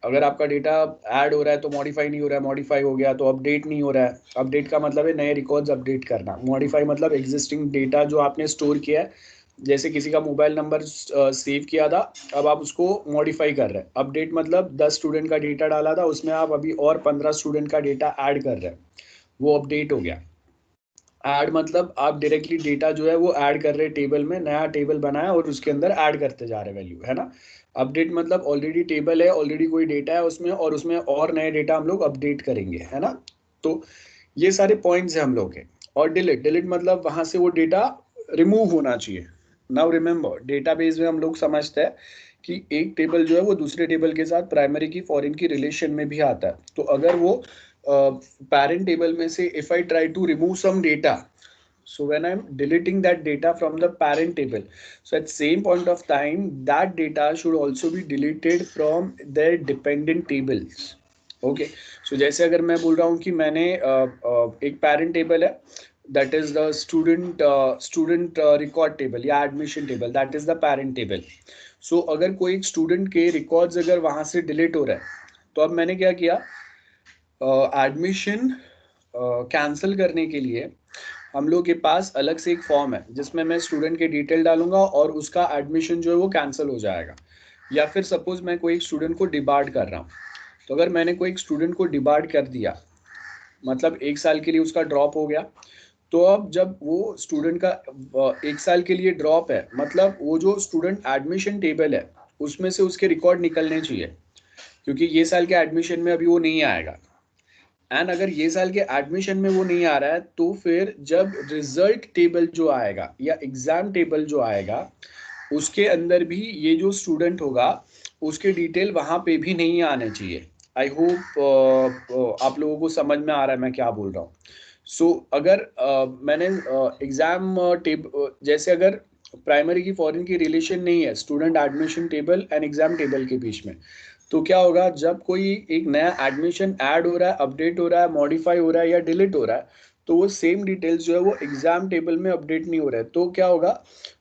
अगर आपका डेटा ऐड हो रहा है तो मॉडिफाई नहीं हो रहा है, मॉडिफाई हो गया तो अपडेट नहीं हो रहा है, अपडेट का मतलब है नए रिकॉर्ड्स अपडेट करना, मॉडिफाई मतलब एग्जिस्टिंग डेटा जो आपने स्टोर किया है जैसे किसी का मोबाइल नंबर सेव किया था, अब आप उसको मॉडिफाई कर रहे हैं। अपडेट मतलब 10 स्टूडेंट का डेटा डाला था, उसमें आप अभी और 15 स्टूडेंट का डेटा ऐड कर रहे हैं, वो अपडेट हो गया। ऐड मतलब आप डायरेक्टली डेटा जो है वो ऐड कर रहे हैं टेबल में, नया टेबल बनाया और उसके अंदर ऐड करते जा रहे वैल्यू, है ना। अपडेट मतलब ऑलरेडी टेबल है, ऑलरेडी कोई डेटा है उसमें, और उसमें और नए डेटा हम लोग अपडेट करेंगे, है ना। तो ये सारे पॉइंट्स हैं हम लोग के। और डिलीट, डिलीट मतलब वहां से वो डेटा रिमूव होना चाहिए। नाउ रिमेंबर, डेटाबेस में हम लोग समझते हैं कि एक टेबल जो है वो दूसरे टेबल के साथ प्राइमरी की फॉरेन की रिलेशन में भी आता है। तो अगर वो parent table में से if I try to remove some data, so when I'm deleting that data from the parent table, so at same point of time that data should also be deleted from their dependent tables. Okay, so जैसे अगर मैं बोल रहा हूँ कि मैंने एक parent table है, that is the student record table या admission table, that is the parent table. So अगर कोई एक स्टूडेंट के रिकॉर्ड्स अगर वहां से डिलीट हो रहा है, तो अब मैंने क्या किया, एडमिशन कैंसिल करने के लिए हम लोग के पास अलग से एक फॉर्म है जिसमें मैं स्टूडेंट के डिटेल डालूंगा और उसका एडमिशन जो है वो कैंसिल हो जाएगा। या फिर सपोज मैं कोई एक स्टूडेंट को डिबार्ड कर रहा हूँ, तो अगर मैंने कोई एक स्टूडेंट को डिबार्ड कर दिया, मतलब 1 साल के लिए उसका ड्रॉप हो गया, तो अब जब वो स्टूडेंट का 1 साल के लिए ड्रॉप है, मतलब वो जो स्टूडेंट एडमिशन टेबल है उसमें से उसके रिकॉर्ड निकलने चाहिए, क्योंकि ये साल के एडमिशन में अभी वो नहीं आएगा। एंड अगर ये साल के एडमिशन में वो नहीं आ रहा है, तो फिर जब रिजल्ट टेबल जो आएगा या एग्जाम टेबल जो आएगा, उसके अंदर भी ये जो स्टूडेंट होगा उसके डिटेल वहां पे भी नहीं आने चाहिए। आई होप आप लोगों को समझ में आ रहा है मैं क्या बोल रहा हूँ। सो अगर मैंने एग्जाम जैसे अगर प्राइमरी की फॉरेन की रिलेशन नहीं है student admission table and exam table के बीच में, तो क्या होगा, जब कोई एक नया एडमिशन ऐड हो रहा है, अपडेट हो रहा है, मॉडिफाई हो रहा है या डिलीट हो रहा है, तो वो सेम डिटेल्स जो है वो एग्जाम टेबल में अपडेट नहीं हो रहा है। तो क्या होगा,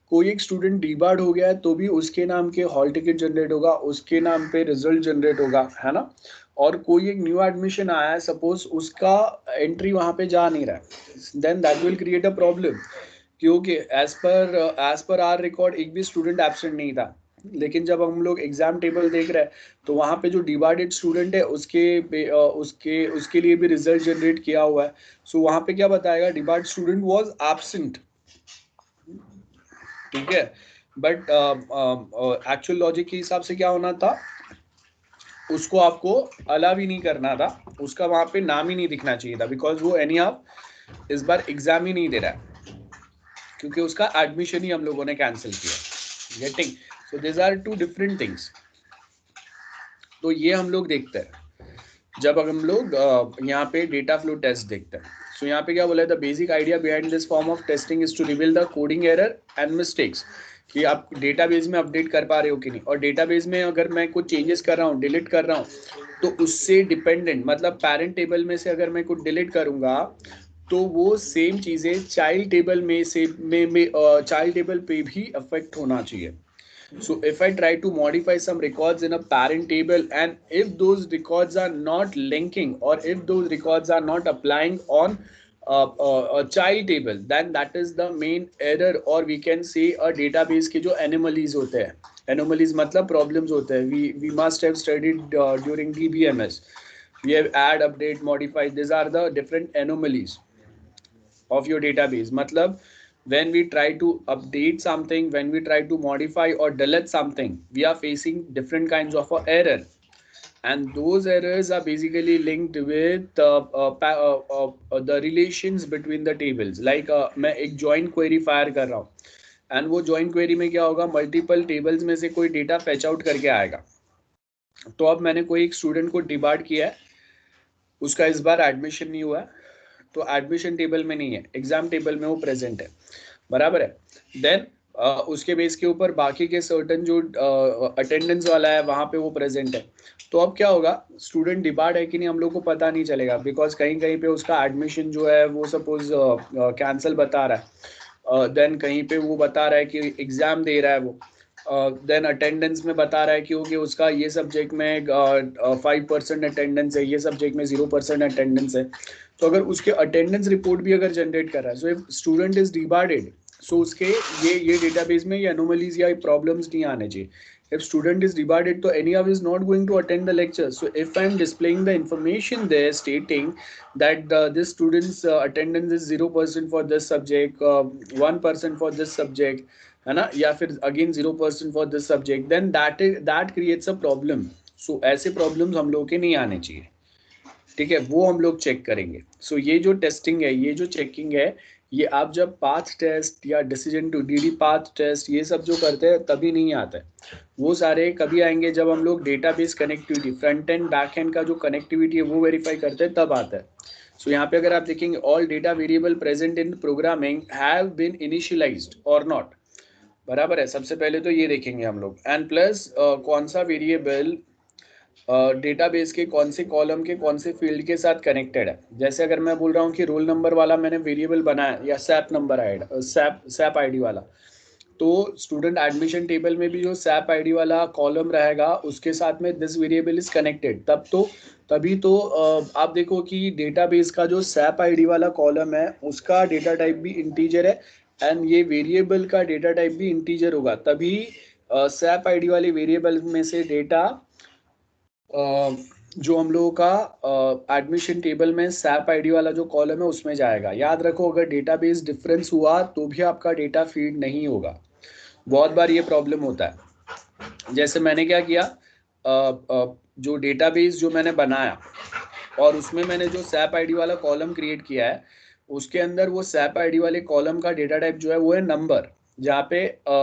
कोई एक स्टूडेंट डीबार्ड हो गया है तो भी उसके नाम के हॉल टिकट जनरेट होगा, उसके नाम पे रिजल्ट जनरेट होगा, है ना। और कोई एक न्यू एडमिशन आया है, सपोज उसका एंट्री वहां पे जा नहीं रहा है, then that will create a problem, क्योंकि एज पर आर रिकॉर्ड एक भी स्टूडेंट एब्सेंट नहीं था। लेकिन जब हम लोग एग्जाम टेबल देख रहे हैं, तो वहां पे जो डिवाइडेड स्टूडेंट है उसके लिए भी रिजल्ट जनरेट किया हुआ है। सो वहां पे क्या बताएगा, डिवाइड स्टूडेंट वाज एब्सेंट, ठीक है। बट एक्चुअल लॉजिक के हिसाब से क्या होना था, उसको आपको अलाउ ही नहीं करना था, उसका वहां पे नाम ही नहीं दिखना चाहिए था, बिकॉज वो एनी हाउ इस बार एग्जाम ही नहीं दे रहा है, क्योंकि उसका एडमिशन ही हम लोगों ने कैंसिल किया। Getting? So this are two different things. तो ये हम लोग देखते हैं जब हम लोग यहाँ पे डेटा फ्लो टेस्ट देखते हैं। सो यहाँ पे क्या बोला है, the basic idea behind this form of testing is to reveal the coding error and mistakes, कि आप डेटाबेस में अपडेट कर पा रहे हो कि नहीं। और डेटाबेस में अगर मैं कुछ चेंजेस कर रहा हूँ, डिलीट कर रहा हूँ, तो उससे डिपेंडेंट, मतलब पेरेंट टेबल में से अगर मैं कुछ डिलीट करूंगा, तो वो सेम चीजें चाइल्ड टेबल में से चाइल्ड टेबल पे भी अफेक्ट होना चाहिए। So if I try to modify some records in a parent table, and if those records are not linking, or if those records are not applying on a child table, then that is the main error, or we can say a database के जो anomalies होते हैं, anomalies मतलब problems होते हैं, we must have studied during DBMS, we have add, update, modify, these are the different anomalies of your database। मतलब when we try to update something, when we try to modify or delete something, we are facing different kinds of error, and those errors are basically linked with the relations between the tables। like मैं एक join query fire कर रहा हूँ, and वो join query में क्या होगा, multiple tables में से कोई data fetch out करके आएगा। तो अब मैंने कोई एक स्टूडेंट को डिबार्ड किया है, उसका इस बार एडमिशन नहीं हुआ है, तो एडमिशन टेबल में नहीं है, एग्जाम टेबल में वो प्रेजेंट है, बराबर है। देन उसके बेस के ऊपर बाकी के सर्टन जो अटेंडेंस वाला है वहां पे वो प्रेजेंट है। तो अब क्या होगा, स्टूडेंट डिबार्ड है कि नहीं हम लोग को पता नहीं चलेगा, बिकॉज कहीं कहीं पे उसका एडमिशन जो है वो सपोज कैंसिल बता रहा है, देन कहीं पे वो बता रहा है कि एग्जाम दे रहा है वो, देन अटेंडेंस में बता रहा है क्योंकि उसका ये सब्जेक्ट में 5% अटेंडेंस है, ये सब्जेक्ट में 0% अटेंडेंस है। तो अगर उसके अटेंडेंस रिपोर्ट भी अगर जनरेट कर रहा है, सो इफ स्टूडेंट इज डिबार्डेड, सो उसके ये डेटाबेस में ये एनोमलीज या प्रॉब्लम्स नहीं आने चाहिए. If student is debarred, so anyhow is not going to attend the lecture. So if I am displaying the information there stating that this student's attendance is 0% for this subject, 1% for this subject, है ना, या फिर again 0% for this subject, then that creates a problem. So ऐसे problems हम लोग के नहीं आने चाहिए. ठीक है, वो हम लोग चेक करेंगे. सो ये जो टेस्टिंग है, ये जो चेकिंग है, ये आप जब पाथ टेस्ट या decision to DD path test ये सब जो करते हैं तभी नहीं आता है. वो सारे कभी आएंगे जब हम लोग database connectivity, front end back and का जो कनेक्टिविटी है वो वेरीफाई करते हैं, तब आता है. सो यहाँ पे अगर आप देखेंगे, all data variable present in programming have been initialized और नॉट. बराबर है. सबसे पहले तो ये देखेंगे हम लोग. एंड प्लस कौन सा वेरिएबल डेटाबेस के कौन से कॉलम के कौन से फील्ड के साथ कनेक्टेड है. जैसे अगर मैं बोल रहा हूँ कि रोल नंबर वाला मैंने वेरिएबल बनाया या सैप नंबर सैप आईडी वाला, तो स्टूडेंट एडमिशन टेबल में भी जो सैप आईडी वाला कॉलम रहेगा उसके साथ में दिस वेरिएबल इज कनेक्टेड. तभी तो आप देखो कि डेटाबेस का जो सैप आईडी वाला कॉलम है उसका डेटा टाइप भी इंटीजर है एंड ये वेरिएबल का डेटा टाइप भी इंटीजर होगा. तभी सैप आईडी वाले वेरिएबल में से डेटा जो हम लोगों का एडमिशन टेबल में सैप आईडी वाला जो कॉलम है उसमें जाएगा. याद रखो, अगर डेटाबेस डिफरेंस हुआ तो भी आपका डेटा फीड नहीं होगा. बहुत बार ये प्रॉब्लम होता है. जैसे मैंने क्या किया, जो डेटाबेस जो मैंने बनाया और उसमें मैंने जो सैप आईडी वाला कॉलम क्रिएट किया है, उसके अंदर वो सैप आईडी वाले कॉलम का डेटा टाइप जो है वो है नंबर. जहाँ पे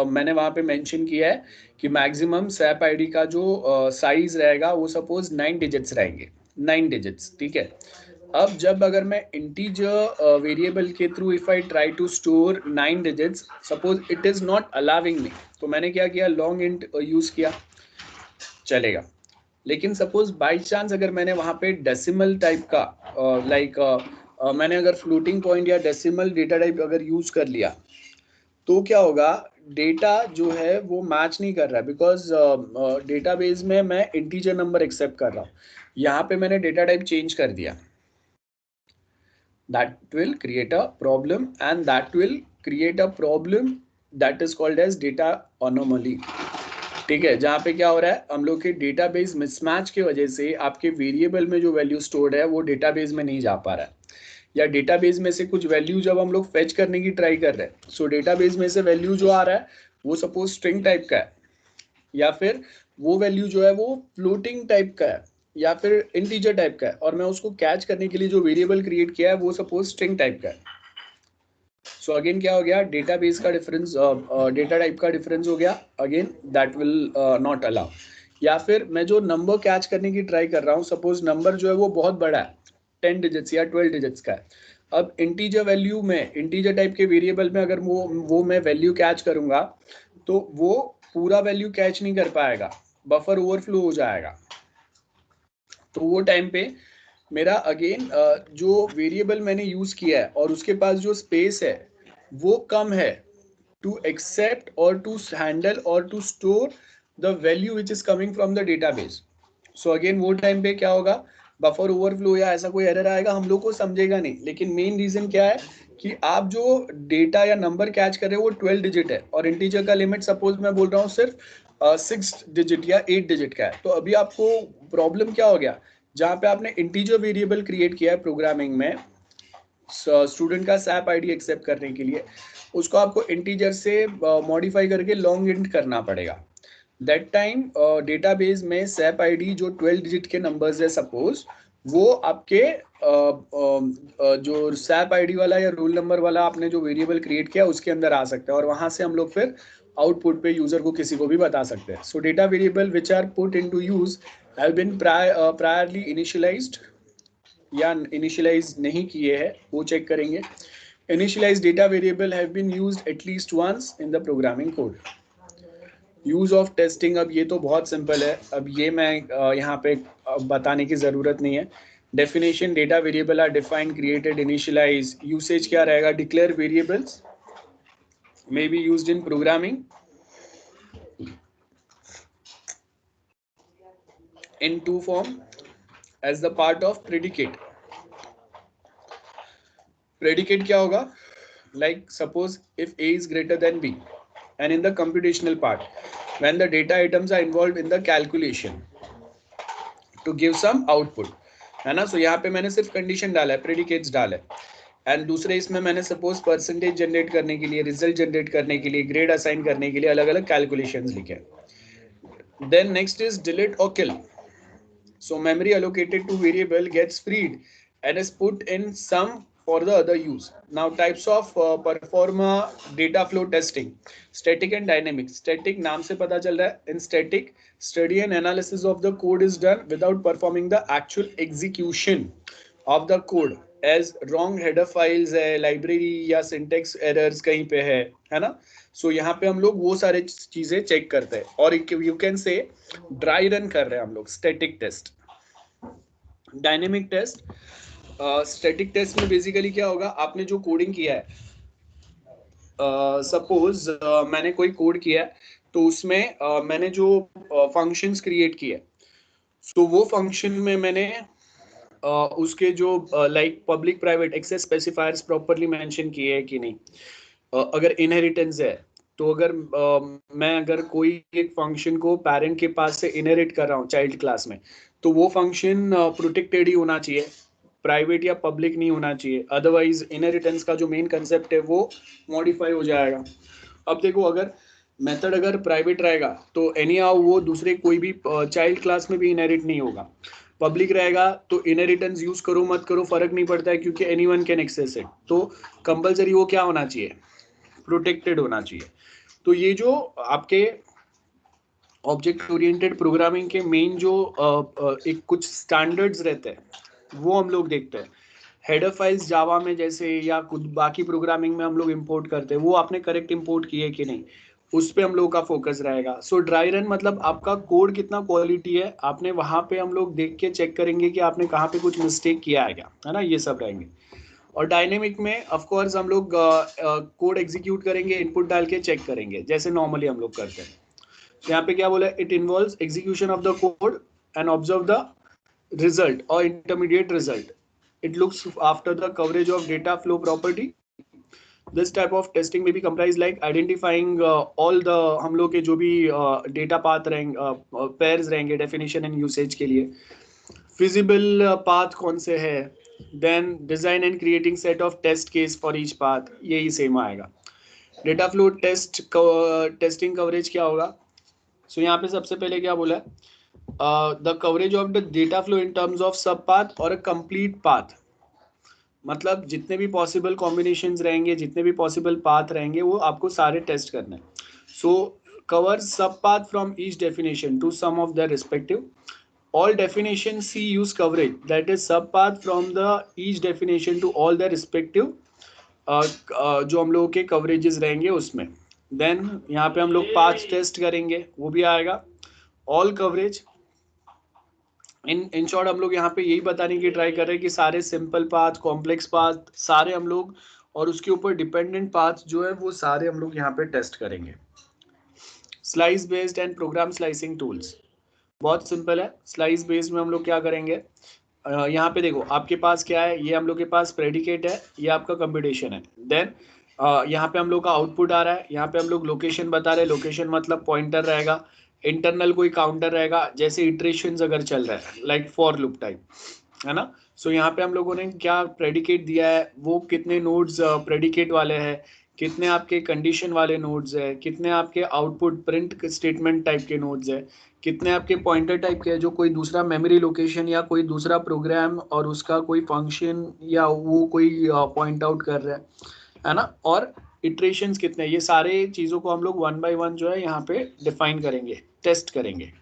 मैंने वहाँ पे मेंशन किया है कि मैक्सिमम सैप आईडी का जो साइज रहेगा वो सपोज 9 डिजिट्स रहेंगे, 9 डिजिट्स. ठीक है. अब जब अगर मैं इंटीजर वेरिएबल के through if I try to store 9 digits, suppose it is not allowing me, तो मैंने क्या किया, लॉन्ग इंट यूज किया, चलेगा. लेकिन सपोज बाई चांस अगर मैंने वहाँ पे डेसिमल टाइप का मैंने अगर फ्लोटिंग पॉइंट या डेसिमल डेटा टाइप अगर यूज कर लिया, तो क्या होगा, डेटा जो है वो मैच नहीं कर रहा है. बिकॉज डेटाबेस में मैं इंटीजर नंबर एक्सेप्ट कर रहा हूँ, यहाँ पे मैंने डेटा टाइप चेंज कर दिया. that will create a problem and that will create a problem that is called as data anomaly. ठीक है. जहाँ पे क्या हो रहा है, हम लोग के डेटाबेस मिसमैच की वजह से आपके वेरिएबल में जो वैल्यू स्टोर्ड है वो डेटाबेस में नहीं जा पा रहा है, या डेटाबेस में से कुछ वैल्यू जब हम लोग फेच करने की ट्राई कर रहे हैं, सो डेटाबेस में से वैल्यू जो आ रहा है वो सपोज स्ट्रिंग टाइप का है, या फिर वो वैल्यू जो है वो फ्लोटिंग टाइप का है, या फिर इंटीजर टाइप का है, और मैं उसको कैच करने के लिए जो वेरिएबल क्रिएट किया है वो सपोज स्ट्रिंग टाइप का है. सो अगेन क्या हो गया, डेटाबेस का डिफरेंस, डेटा टाइप का डिफरेंस हो गया. Again that will not allow. या फिर मैं जो नंबर कैच करने की ट्राई कर रहा हूँ, सपोज नंबर जो है वो बहुत बड़ा है, 10 डिजिट्स या 12 डिजिट्स का है. अब इंटीजर वैल्यू में, इंटीजर टाइप के वेरिएबल में अगर वो मैं वैल्यू कैच करूंगा तो वो पूरा वैल्यू कैच नहीं कर पाएगा, बफर ओवरफ्लो हो जाएगा. तो वो टाइम पे मेरा अगेन जो वेरिएबल मैंने यूज किया है और उसके पास जो स्पेस है वो कम है टू एक्सेप्ट और टू हैंडल और to store the value which is coming from the database. So again वो टाइम पे क्या होगा, बफर ओवरफ्लो या ऐसा कोई एरर आएगा, हम लोग को समझेगा नहीं. लेकिन मेन रीजन क्या है कि आप जो डेटा या नंबर कैच कर रहे हो वो 12 डिजिट है और इंटीजर का लिमिट सपोज मैं बोल रहा हूँ सिर्फ 6 डिजिट या 8 डिजिट का है. तो अभी आपको प्रॉब्लम क्या हो गया, जहाँ पे आपने इंटीजर वेरिएबल क्रिएट किया है प्रोग्रामिंग में स्टूडेंट का सैप आईडी एक्सेप्ट करने के लिए, उसको आपको इंटीजर से मॉडिफाई करके लॉन्ग इंट करना पड़ेगा. दैट टाइम डेटाबेस में सैप आईडी जो 12 डिजिट के नंबर्स है सपोज, वो आपके जो सैप आईडी वाला या रोल नंबर वाला आपने जो वेरिएबल क्रिएट किया उसके अंदर आ सकता है, और वहां से हम लोग फिर आउटपुट पे यूजर को किसी को भी बता सकते हैं. So data variable which are put into use have been priorly initialized या इनिशियलाइज नहीं किए हैं, वो चेक करेंगे. Initialize data variable have been used at least once in the programming code. Use of testing, अब ये तो बहुत सिंपल है, अब ये मैं यहाँ पे बताने की ज़रूरत नहीं है. Definition, data variable are defined, created, initialize. Usage क्या रहेगा, declare variables may be used in programming in two form as the part of predicate. predicate क्या होगा, like suppose if A is greater than B, and in the computational part, when the data items are involved in the calculation to give some output, है ना. So यहाँ पे मैंने सिर्फ condition डाला है, प्रेडिकेट्स डाला है, एंड दूसरे इसमें मैंने सपोज परसेंटेज जनरेट करने के लिए, रिजल्ट जनरेट करने के लिए, ग्रेड असाइन करने के लिए अलग अलग कैलकुलेशंस लिखे. देन नेक्स्ट इज डिलीट और किल. So memory allocated to variable gets freed and is put in some for the other use. Now types of perform data flow testing, static and dynamic. Static नाम से पता चल रहा है. In static, study and analysis of the code is done without performing the actual execution of the code, as wrong header files है, library या syntax errors कहीं पे है ना. So यहाँ पे हम लोग वो सारे चीजें चेक करते हैं, और you can say dry run कर रहे हैं हम लोग static test. Dynamic test, static test में बेसिकली क्या होगा, आपने जो कोडिंग किया है, सपोज मैंने कोई कोड किया है, तो उसमें मैंने जो फंक्शंस क्रिएट किए, सो वो फंक्शन में मैंने उसके जो like public private access specifiers properly mention किए हैं कि नहीं. अगर इनहेरिटेंस है, तो अगर मैं अगर कोई एक फंक्शन को पेरेंट के पास से इनहेरिट कर रहा हूँ चाइल्ड क्लास में, तो वो फंक्शन प्रोटेक्टेड ही होना चाहिए, प्राइवेट या पब्लिक नहीं होना चाहिए. अदरवाइज इनहेरिटेंस का जो मेन कंसेप्ट है वो मॉडिफाई हो जाएगा. अब देखो, अगर मेथड अगर प्राइवेट रहेगा तो एनी हाउ वो दूसरे कोई भी चाइल्ड क्लास में भी इनहेरिट नहीं होगा. पब्लिक रहेगा तो इनहेरिटेंस यूज करो मत करो फर्क नहीं पड़ता है, क्योंकि एनीवन कैन एक्सेस इट. तो कंपलसरी वो क्या होना चाहिए, प्रोटेक्टेड होना चाहिए. तो ये जो आपके ऑब्जेक्ट ओरिएंटेड प्रोग्रामिंग के मेन जो एक कुछ स्टैंडर्ड्स रहते हैं वो हम लोग देखते हैं. हेडर फाइल्स जावा में जैसे या कुछ बाकी प्रोग्रामिंग में हम लोग इंपोर्ट करते हैं, वो आपने करेक्ट इंपोर्ट किए कि नहीं, उस पे हम लोग का फोकस रहेगा. सो ड्राई रन मतलब आपका कोड कितना क्वालिटी है, आपने वहां पे हम लोग देख के चेक करेंगे कि आपने कहाँ पे कुछ मिस्टेक किया है क्या, है ना, ये सब रहेंगे. और डायनेमिक में ऑफ कोर्स हम लोग कोड एग्जीक्यूट करेंगे, इनपुट डाल के चेक करेंगे जैसे नॉर्मली हम लोग करते हैं. तो यहाँ पे क्या बोला, it involves execution of the code and observe the result और intermediate result. It looks after the coverage of data flow property. This type of testing may be comprised like identifying all the हम लोग के जो भी data path रहेंगे, pairs रहेंगे definition and usage के लिए, फिजिबल पाथ कौन से है, then design and creating set of test case for each path, यही सेम आएगा. Data flow test testing coverage क्या होगा. सो यहाँ पे सबसे पहले क्या बोला है, the coverage of the data flow in terms of सब पाथ और अ कंप्लीट पाथ. मतलब जितने भी पॉसिबल कॉम्बिनेशंस रहेंगे, जितने भी पॉसिबल पाथ रहेंगे, वो आपको सारे टेस्ट करने हैं. सो कवर सब path from each definition to some of the respective. All definition C use coverage, that is subpath from the each definition to all the respective जो हम लोगों के कवरेजेस रहेंगे उसमें. देन यहाँ पे हम लोग पाथ टेस्ट करेंगे, वो भी आएगा. ऑल कवरेज, इन शॉर्ट हम लोग यहाँ पे यही बताने की ट्राई कर रहे हैं कि सारे सिंपल पाथ, कॉम्प्लेक्स पाथ सारे हम लोग, और उसके ऊपर डिपेंडेंट पाथ जो है वो सारे हम लोग यहाँ पे टेस्ट करेंगे. Slice based and program slicing tools, बहुत सिंपल है. स्लाइस बेस्ड में हम लोग क्या करेंगे, यहाँ पे देखो आपके पास क्या है, ये हम लोग के पास प्रेडिकेट है, ये आपका कंप्यूटेशन है. देन यहाँ पे हम लोग का आउटपुट आ रहा है, यहाँ पे हम लोग लोकेशन बता रहे हैं, लोकेशन मतलब पॉइंटर रहेगा, इंटरनल कोई काउंटर रहेगा, जैसे इटरेशंस अगर चल रहा है लाइक फॉर लूप टाइप, है ना. सो यहाँ पे हम लोगों ने क्या प्रेडिकेट दिया है, वो कितने नोड्स प्रेडिकेट वाले हैं, कितने आपके कंडीशन वाले नोड्स है, कितने आपके आउटपुट प्रिंट स्टेटमेंट टाइप के नोड्स है, कितने आपके पॉइंटर टाइप के है जो कोई दूसरा मेमोरी लोकेशन या कोई दूसरा प्रोग्राम और उसका कोई फंक्शन या वो कोई पॉइंट आउट कर रहा है ना, और इटरेशंस कितने, ये सारे चीज़ों को हम लोग वन बाय वन जो है यहाँ पे डिफाइन करेंगे, टेस्ट करेंगे.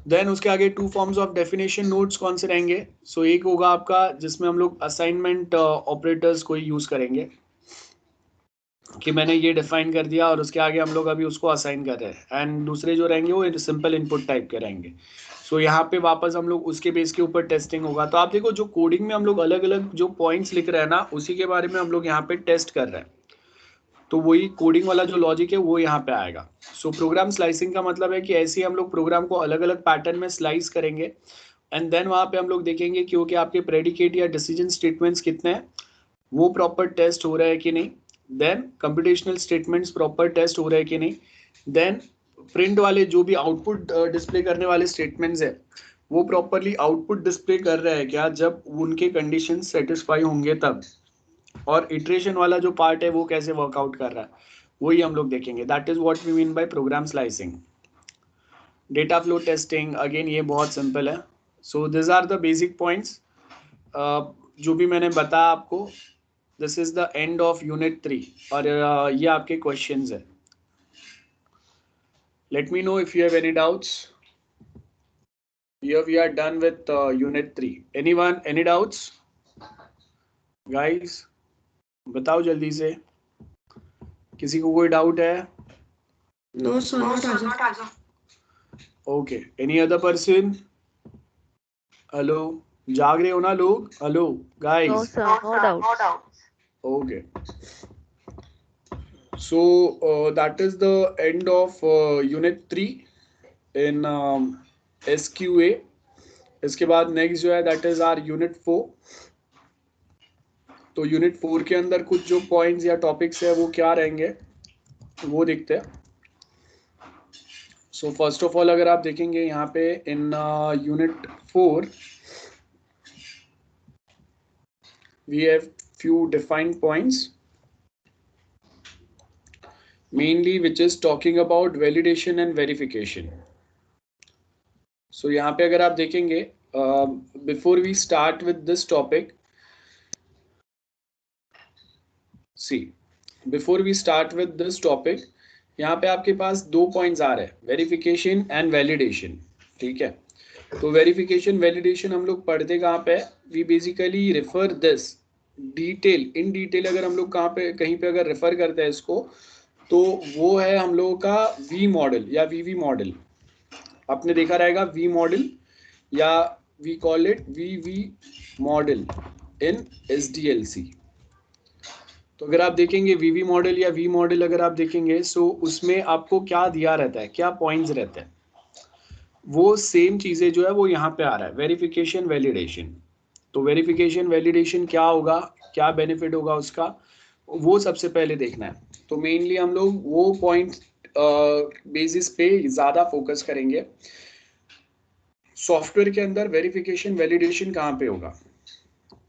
देन उसके आगे two forms of definition nodes कौन से रहेंगे. सो एक होगा आपका जिसमें हम लोग असाइनमेंट ऑपरेटर्स को यूज करेंगे कि मैंने ये डिफाइन कर दिया और उसके आगे हम लोग अभी उसको असाइन कर रहे हैं. एंड दूसरे जो रहेंगे वो सिंपल इनपुट टाइप के रहेंगे. सो यहाँ पे वापस हम लोग उसके बेस के ऊपर टेस्टिंग होगा. तो आप देखो जो कोडिंग में हम लोग अलग अलग जो पॉइंट्स लिख रहे हैं ना, उसी के बारे में हम लोग यहाँ पे टेस्ट कर रहे हैं. तो वही कोडिंग वाला जो लॉजिक है वो यहाँ पे आएगा. सो प्रोग्राम स्लाइसिंग का मतलब है कि ऐसे ही हम लोग प्रोग्राम को अलग अलग पैटर्न में स्लाइस करेंगे एंड देन वहाँ पे हम लोग देखेंगे क्योंकि आपके प्रेडिकेट या डिसीजन स्टेटमेंट्स कितने हैं वो प्रॉपर टेस्ट हो रहा है कि नहीं, then computational statements proper test हो रहे हैं कि नहीं, देन प्रिंट वाले जो भी आउटपुट डिस्प्ले करने वाले स्टेटमेंट्स है वो प्रॉपरली आउटपुट डिस्प्ले कर रहा है क्या, जब उनके कंडीशन सेटिस्फाई होंगे तब, और इटरेशन वाला जो पार्ट है वो कैसे वर्कआउट कर रहा है, वही हम लोग देखेंगे. That is what we mean by program slicing. Data flow testing again ये बहुत सिंपल है. So this are the basic points जो भी मैंने बताया आपको. This is the end of unit 3 और ये आपके क्वेश्चंस है. Let me know if you have any doubts. Here we are done with unit 3. Anyone, any doubts? Guys, बताओ जल्दी से. किसी को कोई डाउट है? No, sir, not as of. Okay. Any other person? Hello. जाग रहे हो ना लोग? Hello, guys. No, sir, no doubts. Okay. So that is the end of unit 3 in SQA. इसके बाद नेक्स्ट जो है दैट इज आर यूनिट 4. तो यूनिट 4 के अंदर कुछ जो पॉइंट्स या टॉपिक्स है वो क्या रहेंगे वो देखते हैं. सो फर्स्ट ऑफ ऑल अगर आप देखेंगे यहाँ पे in unit 4 we have few defined points mainly which is talking about validation and verification. So यहाँ पे अगर आप देखेंगे before we start with this topic, see before we start with this topic यहाँ पे आपके पास दो पॉइंट्स आ रहे हैं, वेरिफिकेशन एंड वैलिडेशन. ठीक है, तो वेरिफिकेशन वैलिडेशन हम लोग पढ़ते कहाँ पे, we basically refer this detail in detail. अगर हम लोग कहाँ पे कहीं पे अगर रेफर करते हैं इसको तो वो है हम लोगों का वी मॉडल या वीवी मॉडल. आपने देखा रहेगा वी मॉडल या we call it VV model in SDLC. तो अगर आप देखेंगे वीवी मॉडल या वी मॉडल अगर आप देखेंगे सो उसमें आपको क्या दिया रहता है, क्या पॉइंट्स रहते हैं, वो सेम चीजें जो है वो यहाँ पे आ रहा है, वेरिफिकेशन वैलिडेशन. तो वेरिफिकेशन वैलिडेशन क्या होगा, क्या बेनिफिट होगा उसका, वो सबसे पहले देखना है. तो मेनली हम लोग वो पॉइंट बेसिस पे ज्यादा फोकस करेंगे. सॉफ्टवेयर के अंदर वेरिफिकेशन वैलिडेशन कहाँ पे होगा.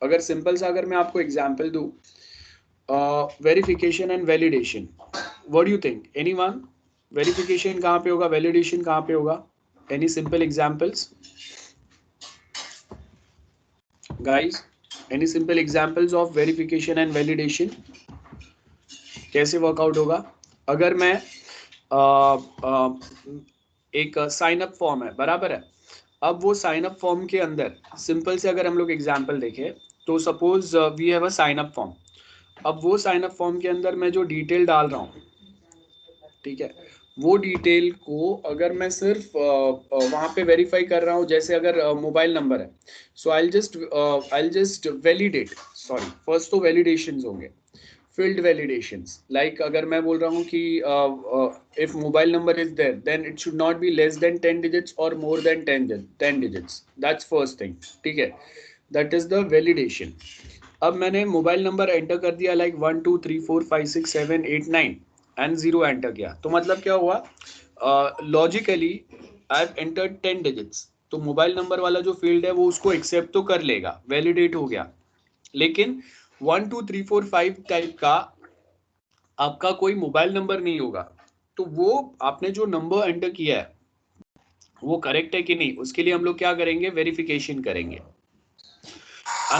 अगर सिंपल सा अगर मैं आपको एग्जांपल दूं, verification and validation, what do you think, anyone, verification कहाँ पे होगा, वैलिडेशन कहाँ पे होगा, any simple examples guys, any simple examples of verification and validation, कैसे वर्कआउट होगा. अगर मैं एक साइन अप फॉर्म है, बराबर है, अब वो साइन अप फॉर्म के अंदर सिंपल से अगर हम लोग एग्जांपल देखें तो suppose we have a sign up form. अब वो साइन अप फॉर्म के अंदर मैं जो डिटेल डाल रहा हूँ, ठीक है, वो डिटेल को अगर मैं सिर्फ वहाँ पे वेरीफाई कर रहा हूँ, जैसे अगर मोबाइल नंबर है, so I just validate, sorry first तो वैलिडेशंस होंगे, फील्ड वैलिडेशंस. लाइक अगर मैं बोल रहा हूँ कि if mobile number is there then it should not be less than 10 digits और more than 10 digits. That's first thing. ठीक है, दैट इज द वैलिडेशन. अब मैंने मोबाइल नंबर एंटर कर दिया लाइक 1 2 3 4 5 6 7 8 9 एंड 0 एंटर किया, तो मतलब क्या हुआ, logically I have entered 10 digits. तो मोबाइल नंबर वाला जो फील्ड है वो उसको एक्सेप्ट तो कर लेगा, वैलिडेट हो गया. लेकिन 1 2 3 4 5 टाइप का आपका कोई मोबाइल नंबर नहीं होगा, तो वो आपने जो नंबर एंटर किया है वो करेक्ट है कि नहीं, उसके लिए हम लोग क्या करेंगे, वेरिफिकेशन करेंगे.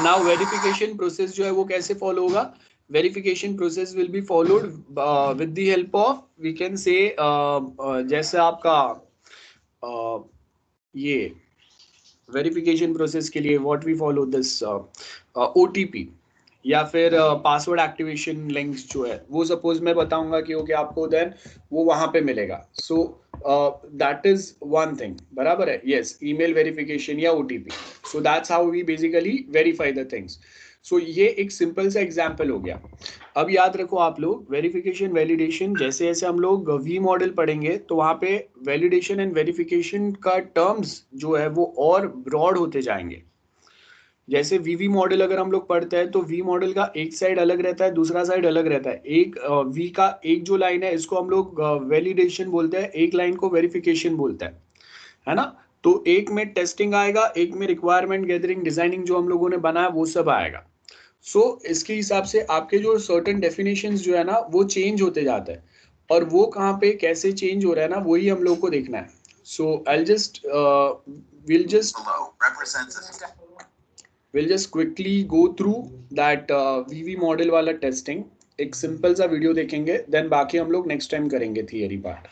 नाउ वेरिफिकेशन प्रोसेस जो है वो कैसे फॉलो होगा, verification process will be followed with the help of, we can say जैसे आपका ये वेरिफिकेशन प्रोसेस के लिए what we follow this OTP या फिर पासवर्ड एक्टिवेशन लिंक्स जो है वो सपोज मैं बताऊंगा कि ओके आपको, देन वो वहां पे मिलेगा. So that is one thing, बराबर है. यस, ईमेल वेरिफिकेशन या OTP. So that's how we basically verify the things. So ये एक सिंपल सा एग्जाम्पल हो गया. अब याद रखो आप लोग, वेरिफिकेशन वैलिडेशन जैसे जैसे हम लोग वी मॉडल पढ़ेंगे तो वहां पे वैलिडेशन एंड वेरिफिकेशन का टर्म्स जो है वो और ब्रॉड होते जाएंगे. जैसे वीवी मॉडल अगर हम लोग पढ़ते हैं तो वी मॉडल का एक साइड अलग रहता है, दूसरा साइड अलग रहता है। एक वी का एक जो लाइन है इसको हम लोग वैलिडेशन बोलते हैं, एक लाइन को वेरिफिकेशन बोलते हैं, है ना। तो एक में टेस्टिंग आएगा, एक में रिक्वायरमेंट गैदरिंग डिजाइनिंग जो हम लोगों ने बनाया वो सब आएगा। सो इसके हिसाब से आपके जो सर्टेन डेफिनेशंस जो है ना वो चेंज होते जाते हैं, और वो कहाँ पे कैसे चेंज हो रहा है ना वही हम लोग को देखना है। So I just we'll just quickly go through that VV model वाला टेस्टिंग। एक सिंपल सा वीडियो देखेंगे, देन बाकी हम लोग नेक्स्ट टाइम करेंगे theory part.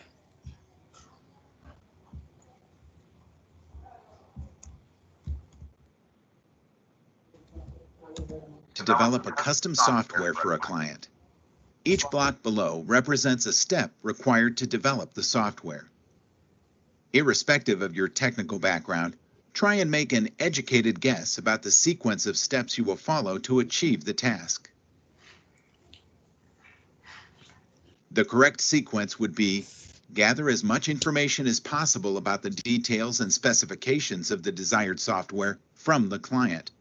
To develop a custom software for a client. Each block below represents a step required to develop the software. Irrespective of your technical background, try and make an educated guess about the sequence of steps you will follow to achieve the task. The correct sequence would be: gather as much information as possible about the details and specifications of the desired software from the client.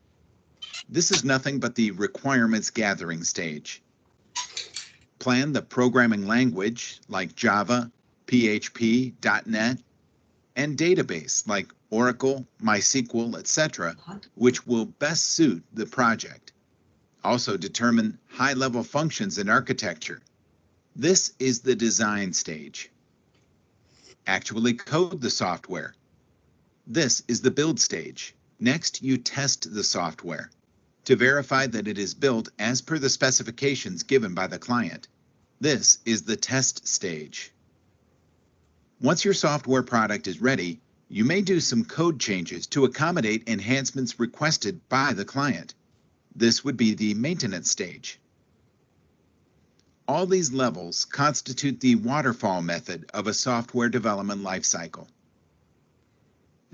This is nothing but the requirements gathering stage. Plan the programming language like Java, PHP, .NET, and database like Oracle, MySQL, etc., which will best suit the project. Also determine high-level functions in architecture. This is the design stage. Actually code the software. This is the build stage. Next, you test the software to verify that it is built as per the specifications given by the client. This is the test stage. Once your software product is ready, you may do some code changes to accommodate enhancements requested by the client. This would be the maintenance stage. All these levels constitute the waterfall method of a software development lifecycle.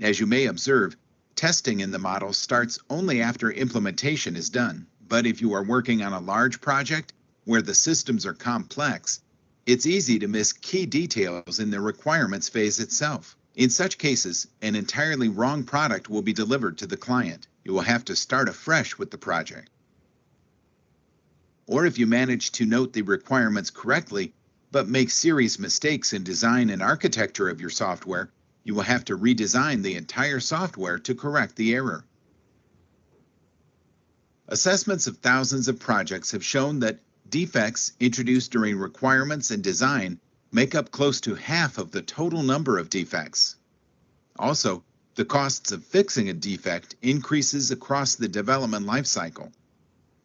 As you may observe, testing in the model starts only after implementation is done. But if you are working on a large project where the systems are complex, it's easy to miss key details in the requirements phase itself. In such cases, an entirely wrong product will be delivered to the client. You will have to start afresh with the project. Or if you manage to note the requirements correctly, but make serious mistakes in design and architecture of your software, you will have to redesign the entire software to correct the error. Assessments of thousands of projects have shown that defects introduced during requirements and design make up close to half of the total number of defects. Also, the costs of fixing a defect increases across the development lifecycle.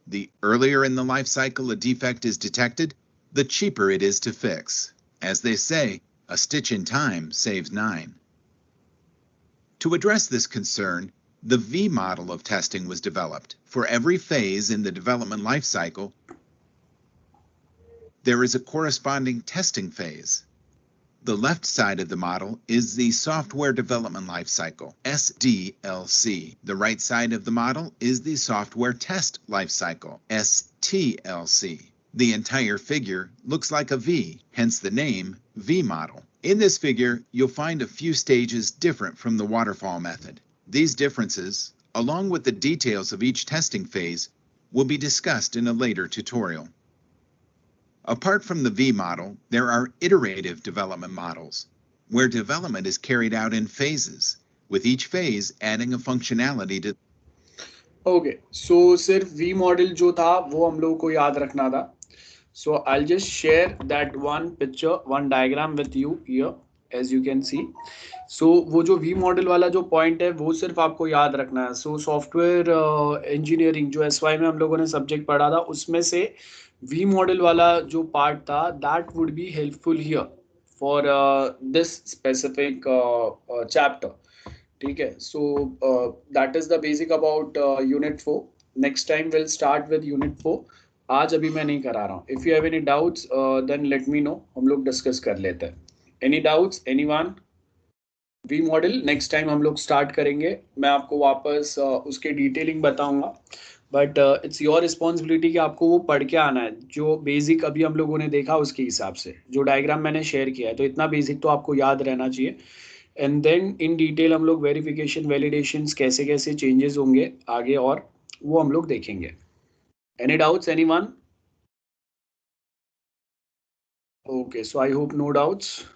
The earlier in the life cycle a defect is detected, the cheaper it is to fix. As they say, a stitch in time saves 9. To address this concern, the V model of testing was developed. For every phase in the development life cycle, there is a corresponding testing phase. The left side of the model is the software development life cycle, SDLC. The right side of the model is the software test life cycle, STLC. The entire figure looks like a V, hence the name V model. In this figure, you'll find a few stages different from the waterfall method. These differences, along with the details of each testing phase, will be discussed in a later tutorial. Apart from the V model, there are iterative development models, where development is carried out in phases, with each phase adding a functionality to. Okay, so सिर्फ V model जो था वो हम लोगों को याद रखना था. So I'll just share that one picture, one diagram with you here, as you can see. So वो जो V model वाला जो point है वो सिर्फ आपको याद रखना है. So सॉफ्टवेयर इंजीनियरिंग जो SY में हम लोगों ने सब्जेक्ट पढ़ा था उसमें से V model वाला जो पार्ट था that would be helpful here for this specific chapter. ठीक है. So that is the basic about unit 4. Next time we'll start with unit 4. आज अभी मैं नहीं करा रहा हूँ. If you have any doubts, then let me know. हम लोग डिस्कस कर लेते हैं. Any doubts? Anyone? V model next time हम लोग स्टार्ट करेंगे. मैं आपको वापस उसके डिटेलिंग बताऊंगा, बट इट्स योर रिस्पॉन्सिबिलिटी कि आपको वो पढ़ के आना है. जो बेसिक अभी हम लोगों ने देखा उसके हिसाब से जो डायग्राम मैंने शेयर किया है, तो इतना बेसिक तो आपको याद रहना चाहिए. एंड देन इन डिटेल हम लोग वेरिफिकेशन वैलिडेशंस कैसे कैसे चेंजेस होंगे आगे, और वो हम लोग देखेंगे. Any doubts anyone? Okay, so I hope no doubts.